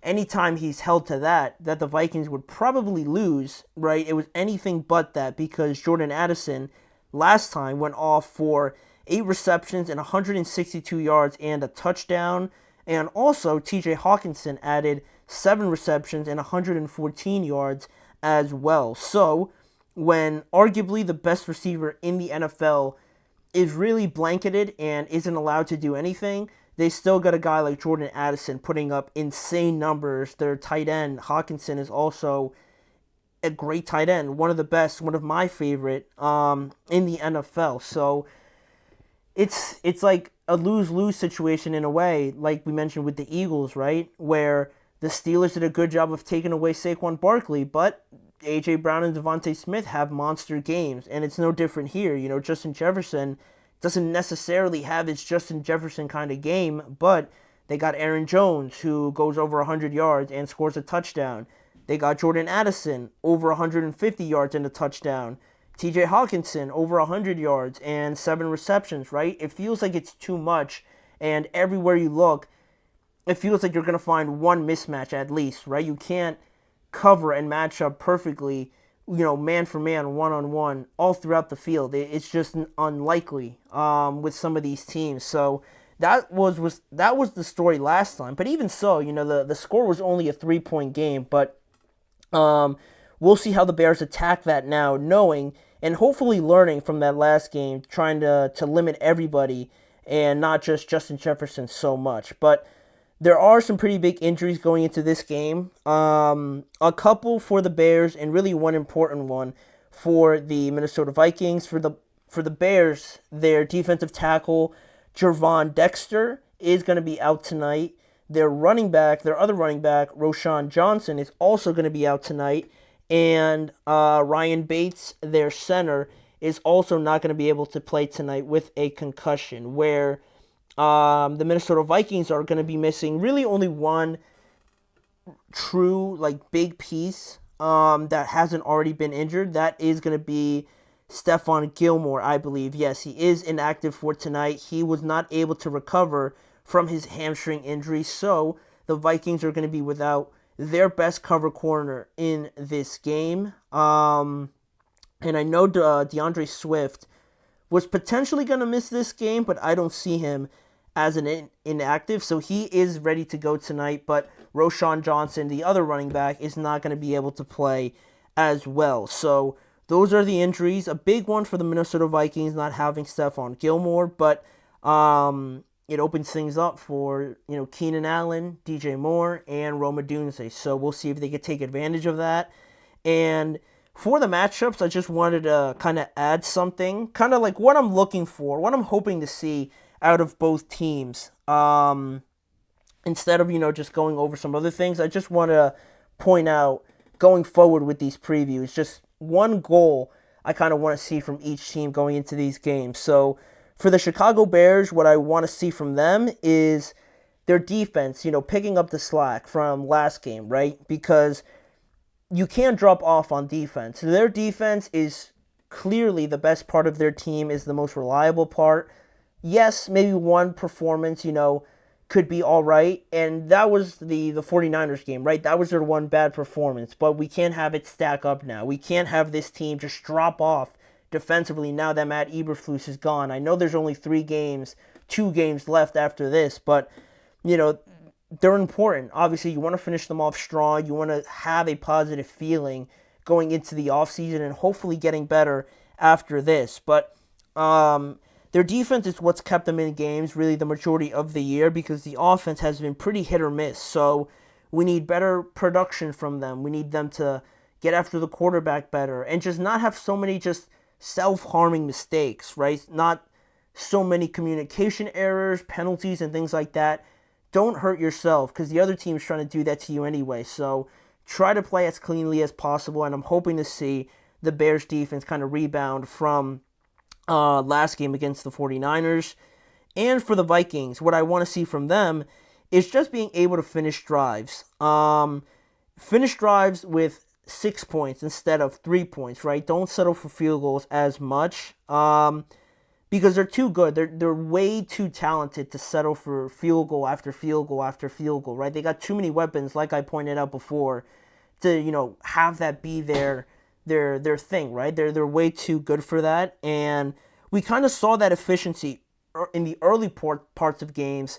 anytime he's held to that the Vikings would probably lose, right? It was anything but that, because Jordan Addison last time went off for 8 receptions and 162 yards and a touchdown. And also, TJ Hawkinson added 7 receptions and 114 yards as well. So, when arguably the best receiver in the NFL is really blanketed and isn't allowed to do anything, they still got a guy like Jordan Addison putting up insane numbers. Their tight end, Hawkinson, is also a great tight end, one of the best, one of my favorite in the NFL. So it's like a lose-lose situation in a way, like we mentioned with the Eagles, right? Where the Steelers did a good job of taking away Saquon Barkley, but A.J. Brown and Devontae Smith have monster games, and it's no different here. Justin Jefferson doesn't necessarily have his Justin Jefferson kind of game, but they got Aaron Jones, who goes over 100 yards and scores a touchdown. They got Jordan Addison, over 150 yards and a touchdown. TJ Hawkinson, over 100 yards and 7 receptions, right? It feels like it's too much, and everywhere you look, it feels like you're going to find one mismatch at least, right? You can't cover and match up perfectly, man for man, one-on-one, all throughout the field. It's just unlikely with some of these teams. So that was the story last time. But even so, the score was only a 3-point game, but we'll see how the Bears attack that now, knowing and hopefully learning from that last game, trying to limit everybody and not just Justin Jefferson so much. But there are some pretty big injuries going into this game. A couple for the Bears, and really one important one for the Minnesota Vikings. For the Bears, their defensive tackle, Gervon Dexter, is going to be out tonight. Their other running back, Roshan Johnson, is also going to be out tonight. And Ryan Bates, their center, is also not going to be able to play tonight with a concussion, where the Minnesota Vikings are going to be missing really only one true, big piece that hasn't already been injured. That is going to be Stephon Gilmore, I believe. Yes, he is inactive for tonight. He was not able to recover from his hamstring injury, so the Vikings are going to be without their best cover corner in this game. And I know DeAndre Swift was potentially going to miss this game, but I don't see him as an inactive, so he is ready to go tonight. But Roshan Johnson, the other running back, is not going to be able to play as well. So those are the injuries. A big one for the Minnesota Vikings not having Stephon Gilmore, but it opens things up for Keenan Allen, DJ Moore, and Rome Odunze. So we'll see if they can take advantage of that. And for the matchups, I just wanted to kind of add something, kind of like what I'm looking for, what I'm hoping to see out of both teams. Instead of, just going over some other things, I just want to point out, going forward with these previews, just one goal I kind of want to see from each team going into these games. So for the Chicago Bears, what I want to see from them is their defense, picking up the slack from last game, right? Because you can't drop off on defense. Their defense is clearly the best part of their team, is the most reliable part. Yes, maybe one performance, could be all right, and that was the 49ers game, right? That was their one bad performance, but we can't have it stack up now. We can't have this team just drop off defensively now that Matt Eberflus is gone. I know there's only 2 games left after this, but, they're important. Obviously, you want to finish them off strong. You want to have a positive feeling going into the offseason and hopefully getting better after this. But their defense is what's kept them in games really the majority of the year, because the offense has been pretty hit or miss. So we need better production from them. We need them to get after the quarterback better and just not have so many just self-harming mistakes, right? Not so many communication errors, penalties, and things like that. Don't hurt yourself, because the other team's trying to do that to you anyway. So try to play as cleanly as possible, and I'm hoping to see the Bears defense kind of rebound from last game against the 49ers. And for the Vikings, what I want to see from them is just being able to finish drives. Finish drives with 6 points instead of 3 points, right? Don't settle for field goals as much. Because they're too good. They're way too talented to settle for field goal after field goal after field goal, right? They got too many weapons, like I pointed out before, to have that be their thing, right? They're way too good for that, and we kind of saw that efficiency in the early parts of games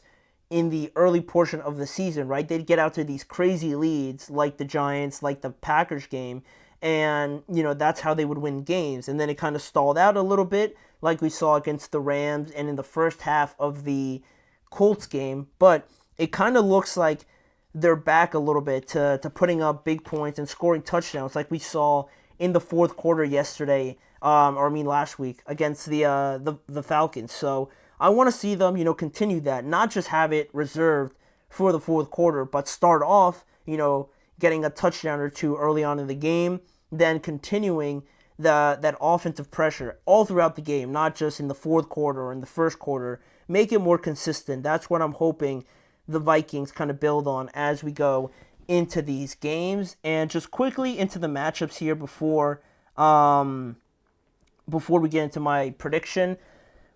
in the early portion of the season, right? They'd get out to these crazy leads, like the Giants, like the Packers game, and that's how they would win games. And then it kind of stalled out a little bit, like we saw against the Rams and in the first half of the Colts game. But it kind of looks like they're back a little bit to putting up big points and scoring touchdowns, like we saw in the fourth quarter last week against the Falcons. So I want to see them, continue that, not just have it reserved for the fourth quarter, but start off, getting a touchdown or two early on in the game, then continuing that offensive pressure all throughout the game, not just in the fourth quarter or in the first quarter. Make it more consistent. That's what I'm hoping the Vikings kind of build on as we go into these games. And just quickly into the matchups here before we get into my prediction.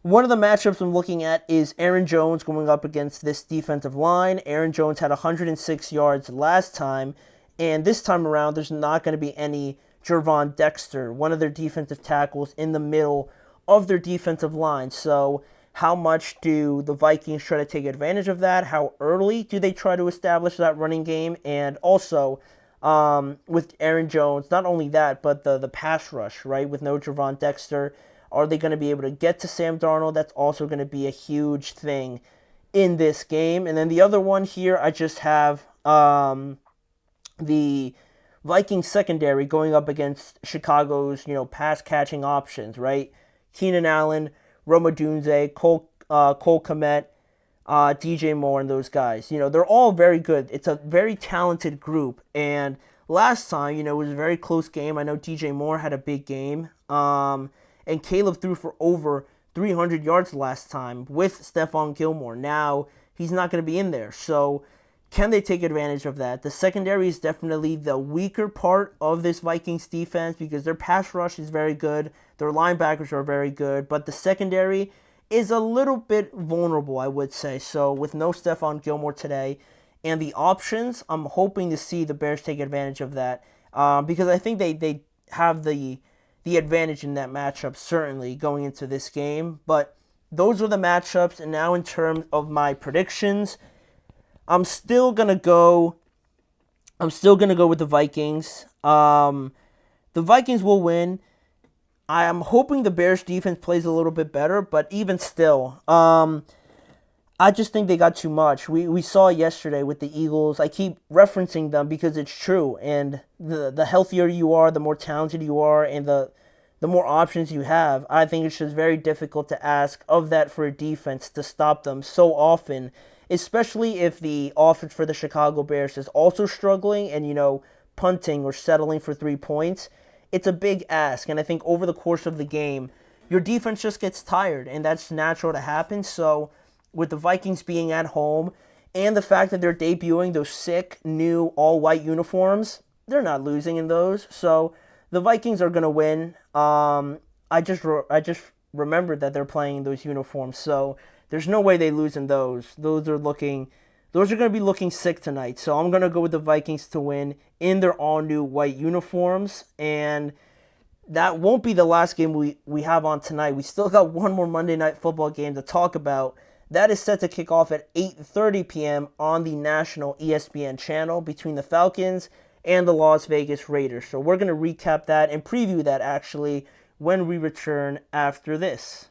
One of the matchups I'm looking at is Aaron Jones going up against this defensive line. Aaron Jones had 106 yards last time, and this time around there's not going to be any Gervon Dexter, one of their defensive tackles, in the middle of their defensive line. So how much do the Vikings try to take advantage of that? How early do they try to establish that running game? And also, with Aaron Jones, not only that, but the pass rush, right? With no Gervon Dexter, are they going to be able to get to Sam Darnold? That's also going to be a huge thing in this game. And then the other one here, I just have the Vikings secondary going up against Chicago's, pass-catching options, right? Keenan Allen, Rome Odunze, Cole Kmet, DJ Moore, and those guys. They're all very good. It's a very talented group. And last time, it was a very close game. I know DJ Moore had a big game. And Caleb threw for over 300 yards last time with Stephon Gilmore. Now, he's not going to be in there. So, can they take advantage of that? The secondary is definitely the weaker part of this Vikings defense because their pass rush is very good. Their linebackers are very good. But the secondary is a little bit vulnerable, I would say. So, with no Stephon Gilmore today and the options, I'm hoping to see the Bears take advantage of that because I think they have the advantage in that matchup, certainly, going into this game. But those are the matchups. And now in terms of my predictions, I'm still gonna go with the Vikings. The Vikings will win. I am hoping the Bears defense plays a little bit better, but even still, I just think they got too much. We saw yesterday with the Eagles. I keep referencing them because it's true. And the healthier you are, the more talented you are, and the more options you have, I think it's just very difficult to ask of that for a defense to stop them so often, especially if the offense for the Chicago Bears is also struggling and, punting or settling for 3 points. It's a big ask. And I think over the course of the game, your defense just gets tired, and that's natural to happen. So with the Vikings being at home and the fact that they're debuting those sick new all-white uniforms, they're not losing in those. So the Vikings are going to win. I just remembered that they're playing those uniforms, so there's no way they lose in those. Those are going to be looking sick tonight. So I'm going to go with the Vikings to win in their all-new white uniforms, and that won't be the last game we have on tonight. We still got one more Monday Night Football game to talk about. That is set to kick off at 8:30 p.m. on the national ESPN channel between the Falcons and the Las Vegas Raiders. So we're going to recap that and preview that actually when we return after this.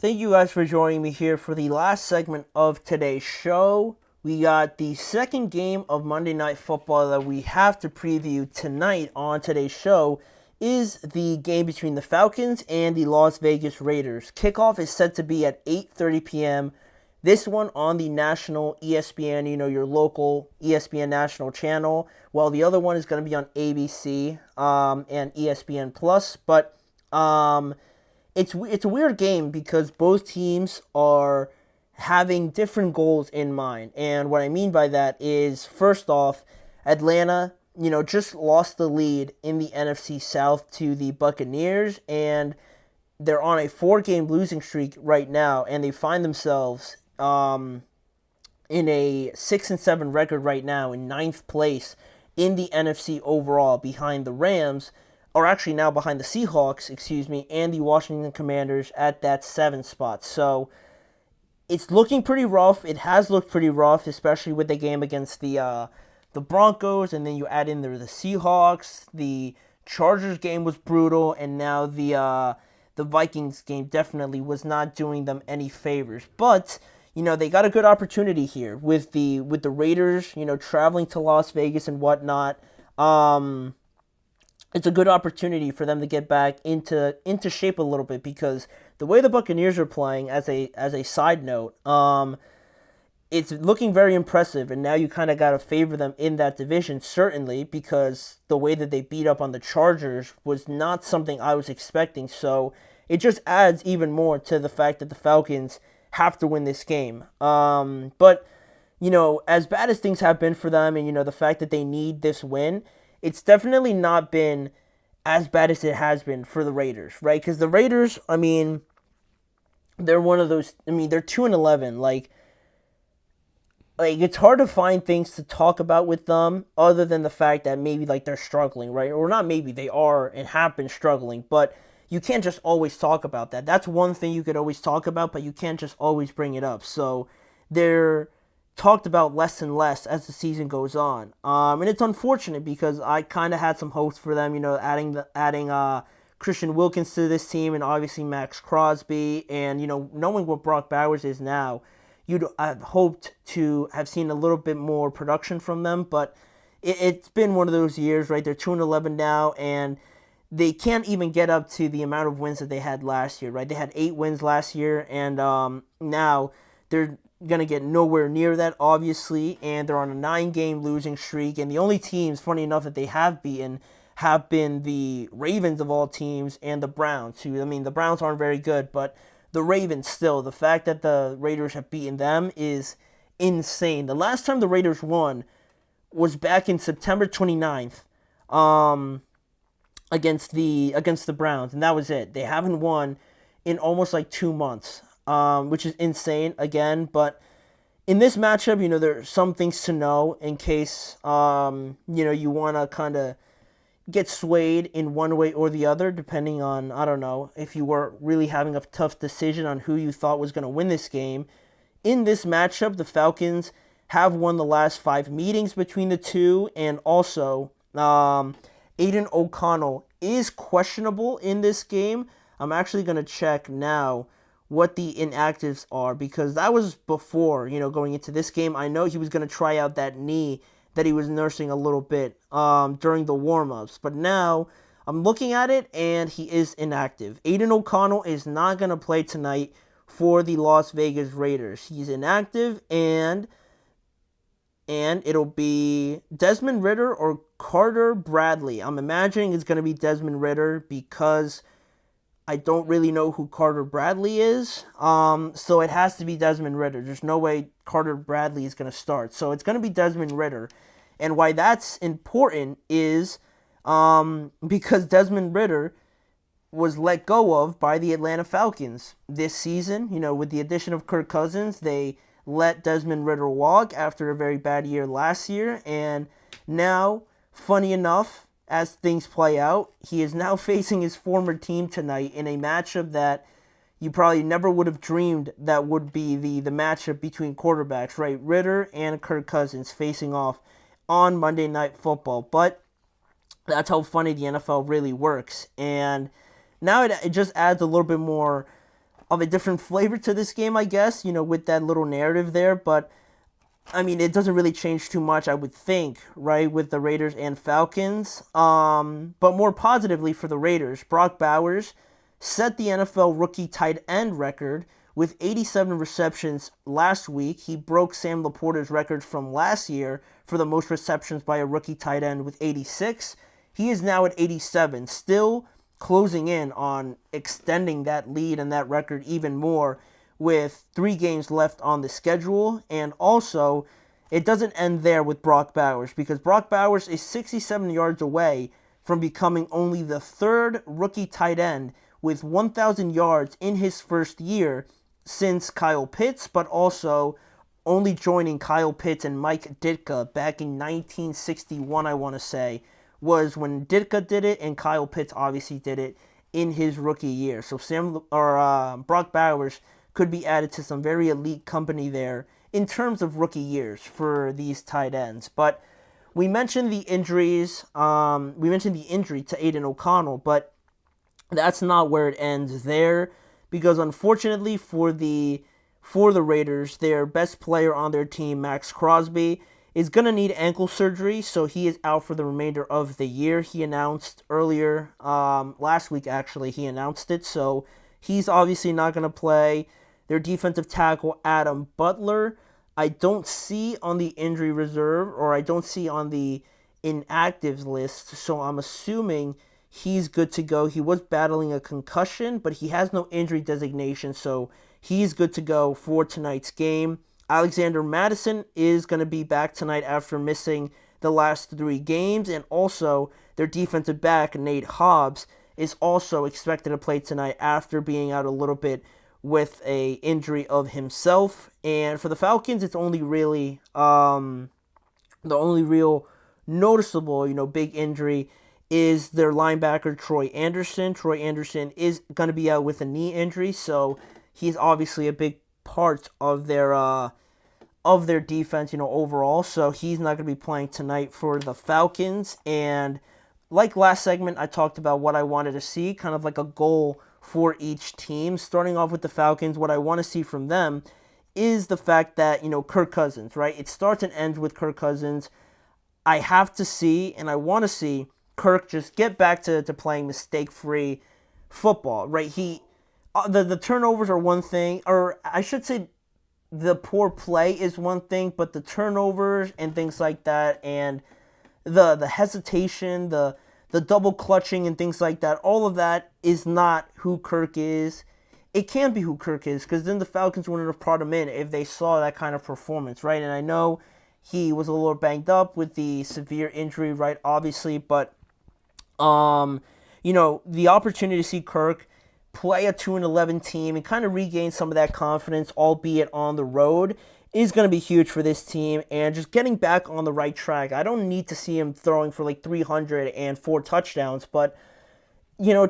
Thank you guys for joining me here for the last segment of today's show. We got the second game of Monday Night Football that we have to preview tonight on today's show is the game between the Falcons and the Las Vegas Raiders. Kickoff is set to be at 8:30 p.m. This one on the national ESPN, your local ESPN national channel, while the other one is going to be on ABC and ESPN Plus. But it's a weird game because both teams are having different goals in mind. And what I mean by that is, first off, Atlanta, just lost the lead in the NFC South to the Buccaneers, and they're on a 4-game losing streak right now, and they find themselves in a 6-7 record right now, in 9th place in the NFC overall, behind the Rams, or actually now behind the Seahawks, and the Washington Commanders at that 7th spot. So it's looking pretty rough. It has looked pretty rough, especially with the game against the Broncos, and then you add in there the Seahawks. The Chargers game was brutal, and now the Vikings game definitely was not doing them any favors. But they got a good opportunity here with the Raiders, traveling to Las Vegas and whatnot. It's a good opportunity for them to get back into shape a little bit, because the way the Buccaneers are playing, as a side note, it's looking very impressive, and now you kind of got to favor them in that division, certainly, because the way that they beat up on the Chargers was not something I was expecting. So it just adds even more to the fact that the Falcons have to win this game. But as bad as things have been for them, and the fact that they need this win, it's definitely not been as bad as it has been for the Raiders, right? Because the Raiders, they're one of those, they're 2-11. Like it's hard to find things to talk about with them other than the fact that maybe they're struggling, right? Or not maybe, they are and have been struggling, but you can't just always talk about that. That's one thing you could always talk about, but you can't just always bring it up. So they're talked about less and less as the season goes on. And it's unfortunate because I kind of had some hopes for them, adding Christian Wilkins to this team, and obviously Max Crosby. And, knowing what Brock Bowers is now, you'd have hoped to have seen a little bit more production from them, but it's been one of those years, right? They're 2-11 now, and they can't even get up to the amount of wins that they had last year, right? They had 8 wins last year, and now they're going to get nowhere near that, obviously, and they're on a 9-game losing streak, and the only teams, funny enough, that they have beaten have been the Ravens of all teams and the Browns, who, the Browns aren't very good, but the Ravens still, the fact that the Raiders have beaten them is insane. The last time the Raiders won was back in September 29th, against the Browns, and that was it. They haven't won in almost 2 months, which is insane again. But in this matchup, there are some things to know in case you want to kind of get swayed in one way or the other, depending on, I don't know, if you were really having a tough decision on who you thought was going to win this game. In this matchup, the Falcons have won the last 5 meetings between the two, and also Aiden O'Connell is questionable in this game. I'm actually going to check now what the inactives are, because that was before, going into this game. I know he was going to try out that knee that he was nursing a little bit during the warm-ups, but now I'm looking at it and he is inactive. Aiden O'Connell is not going to play tonight for the Las Vegas Raiders. He's inactive, and it'll be Desmond Ridder or Carter Bradley. I'm imagining it's going to be Desmond Ridder because I don't really know who Carter Bradley is. So it has to be Desmond Ridder. There's no way Carter Bradley is going to start. So it's going to be Desmond Ridder. And why that's important is because Desmond Ridder was let go of by the Atlanta Falcons this season. With the addition of Kirk Cousins, they let Desmond Ridder walk after a very bad year last year. And now, funny enough, as things play out, he is now facing his former team tonight in a matchup that you probably never would have dreamed that would be the matchup between quarterbacks, right? Ridder and Kirk Cousins facing off on Monday Night Football. But that's how funny the NFL really works. And now it just adds a little bit more of a different flavor to this game, I guess, with that little narrative there. But, it doesn't really change too much, I would think, right, with the Raiders and Falcons. But more positively for the Raiders, Brock Bowers set the NFL rookie tight end record with 87 receptions last week. He broke Sam Laporta's record from last year for the most receptions by a rookie tight end with 86. He is now at 87, still closing in on extending that lead and that record even more with 3 games left on the schedule. And also, it doesn't end there with Brock Bowers, because Brock Bowers is 67 yards away from becoming only the 3rd rookie tight end with 1,000 yards in his first year since Kyle Pitts, but also only joining Kyle Pitts and Mike Ditka back in 1961, I want to say, was when Ditka did it, and Kyle Pitts obviously did it in his rookie year. So Brock Bowers could be added to some very elite company there in terms of rookie years for these tight ends. But we mentioned the injuries. We mentioned the injury to Aiden O'Connell, but that's not where it ends there, because unfortunately for the Raiders, their best player on their team, Max Crosby, is going to need ankle surgery, so he is out for the remainder of the year. He announced earlier, last week actually, he announced it, so he's obviously not going to play. Their defensive tackle, Adam Butler, I don't see on the injury reserve, or I don't see on the inactives list, so I'm assuming he's good to go. He was battling a concussion, but he has no injury designation, so he's good to go for tonight's game. Alexander Mattison is going to be back tonight after missing the last 3 games, and also their defensive back, Nate Hobbs, is also expected to play tonight after being out a little bit with a injury of himself. And for the Falcons, it's only really the only real noticeable, big injury is their linebacker, Troy Anderson. Troy Anderson is going to be out with a knee injury, so he's obviously a big part of their defense, overall. So he's not going to be playing tonight for the Falcons. And like last segment, I talked about what I wanted to see, kind of like a goal for each team. Starting off with the Falcons, what I want to see from them is the fact that, Kirk Cousins, right? It starts and ends with Kirk Cousins. I have to see, and I want to see Kirk just get back to playing mistake-free football, right? The turnovers are one thing, or I should say the poor play is one thing, but the turnovers and things like that, and the hesitation, the double clutching and things like that, all of that is not who Kirk is. It can be who Kirk is, because then the Falcons wouldn't have brought him in if they saw that kind of performance, right? And I know he was a little banged up with the severe injury, right, obviously, but, the opportunity to see Kirk play a 2-11 team and kind of regain some of that confidence, albeit on the road, is going to be huge for this team, and just getting back on the right track. I don't need to see him throwing for like 304 touchdowns, but,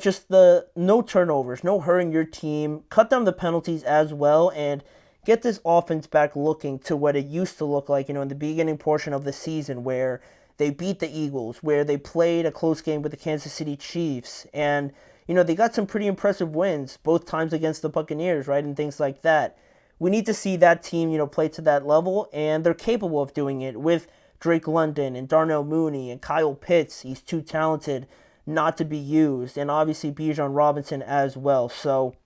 just the no turnovers, no hurrying your team, cut down the penalties as well, and get this offense back looking to what it used to look like, in the beginning portion of the season, where they beat the Eagles, where they played a close game with the Kansas City Chiefs, and, they got some pretty impressive wins, both times against the Buccaneers, right, and things like that. We need to see that team, play to that level, and they're capable of doing it with Drake London and Darnell Mooney and Kyle Pitts. He's too talented not to be used, and obviously Bijan Robinson as well. So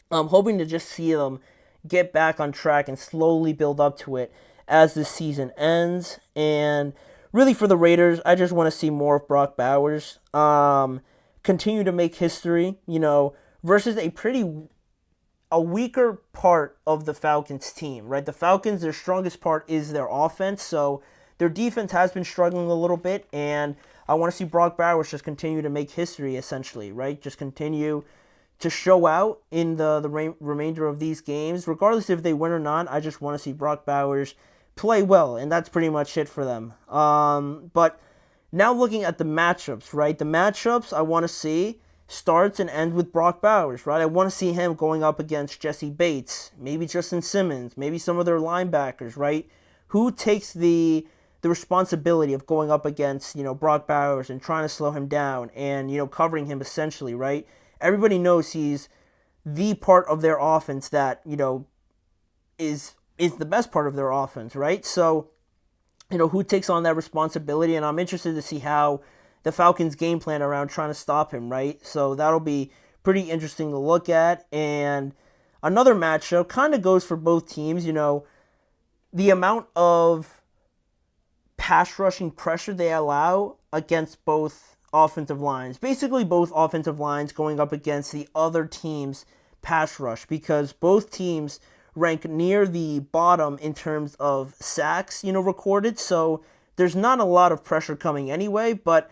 I'm hoping to just see them get back on track and slowly build up to it as the season ends. And really for the Raiders, I just want to see more of Brock Bowers. Continue to make history, versus a weaker part of the Falcons team, right? The Falcons, their strongest part is their offense, so their defense has been struggling a little bit, and I want to see Brock Bowers just continue to make history, essentially, right? Just continue to show out in the remainder of these games. Regardless if they win or not, I just want to see Brock Bowers play well, and that's pretty much it for them. But now looking at the matchups, right? The matchups I want to see starts and ends with Brock Bowers, right? I want to see him going up against Jesse Bates, maybe Justin Simmons, maybe some of their linebackers, right? Who takes the responsibility of going up against, Brock Bowers and trying to slow him down and, covering him essentially, right? Everybody knows he's the part of their offense that, is the best part of their offense, right? So, who takes on that responsibility? And I'm interested to see how the Falcons game plan around trying to stop him, right? So that'll be pretty interesting to look at. And another matchup kind of goes for both teams, the amount of pass rushing pressure they allow against both offensive lines. Basically both offensive lines going up against the other team's pass rush, because both teams rank near the bottom in terms of sacks, recorded. So there's not a lot of pressure coming anyway, but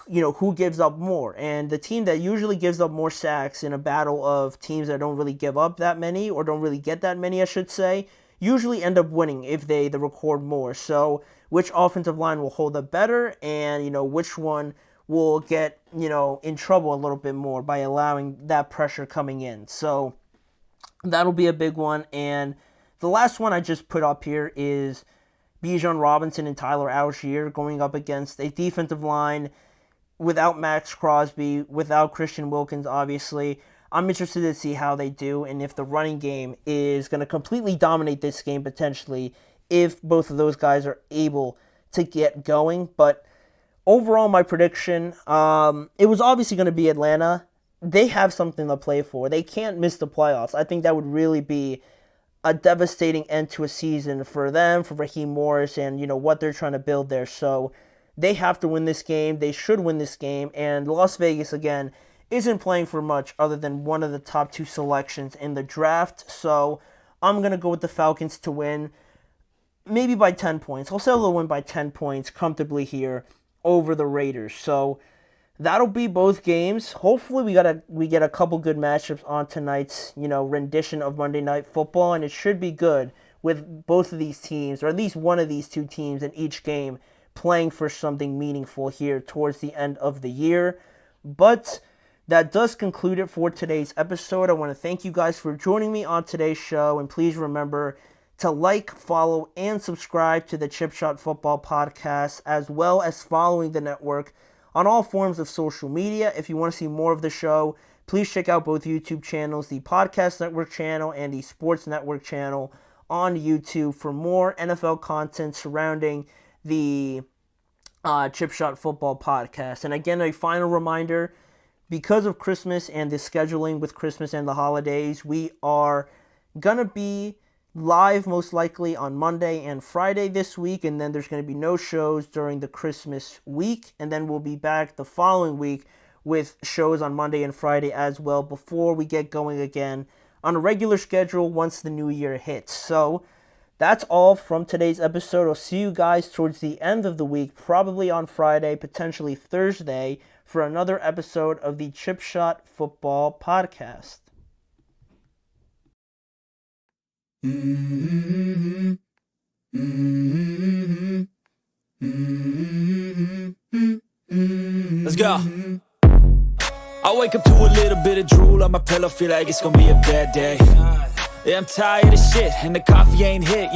who gives up more? And the team that usually gives up more sacks in a battle of teams that don't really give up that many, or don't really get that many, I should say, usually end up winning if they record more. So which offensive line will hold up better, and, which one will get, in trouble a little bit more by allowing that pressure coming in. So that'll be a big one. And the last one I just put up here is Bijan Robinson and Tyler Algier going up against a defensive line without Max Crosby, without Christian Wilkins, obviously. I'm interested to see how they do, and if the running game is going to completely dominate this game, potentially, if both of those guys are able to get going. But overall, my prediction, it was obviously going to be Atlanta. They have something to play for. They can't miss the playoffs. I think that would really be a devastating end to a season for them, for Raheem Morris, and, what they're trying to build there. So they have to win this game. They should win this game. And Las Vegas, again, isn't playing for much other than one of the top two selections in the draft. So I'm going to go with the Falcons to win, maybe by 10 points. I'll say they'll win by 10 points comfortably here over the Raiders. So that'll be both games. Hopefully we get a couple good matchups on tonight's, rendition of Monday Night Football, and it should be good with both of these teams, or at least one of these two teams in each game, playing for something meaningful here towards the end of the year. But that does conclude it for today's episode. I want to thank you guys for joining me on today's show, and please remember to like, follow, and subscribe to the Chip Shot Football Podcast, as well as following the network on all forms of social media. If you want to see more of the show, please check out both YouTube channels, the Podcast Network channel and the Sports Network channel on YouTube for more NFL content surrounding the Chip Shot Football Podcast. And again, a final reminder, because of Christmas and the scheduling with Christmas and the holidays, we are going to be live most likely on Monday and Friday this week, and then there's going to be no shows during the Christmas week, and then we'll be back the following week with shows on Monday and Friday as well before we get going again on a regular schedule once the new year hits. So that's all from today's episode. I'll see you guys towards the end of the week, probably on Friday, potentially Thursday, for another episode of the Chip Shot Football Podcast. Let's go. I wake up to a little bit of drool on my pillow, feel like it's gonna be a bad day. Yeah, I'm tired of shit, and the coffee ain't hit yet.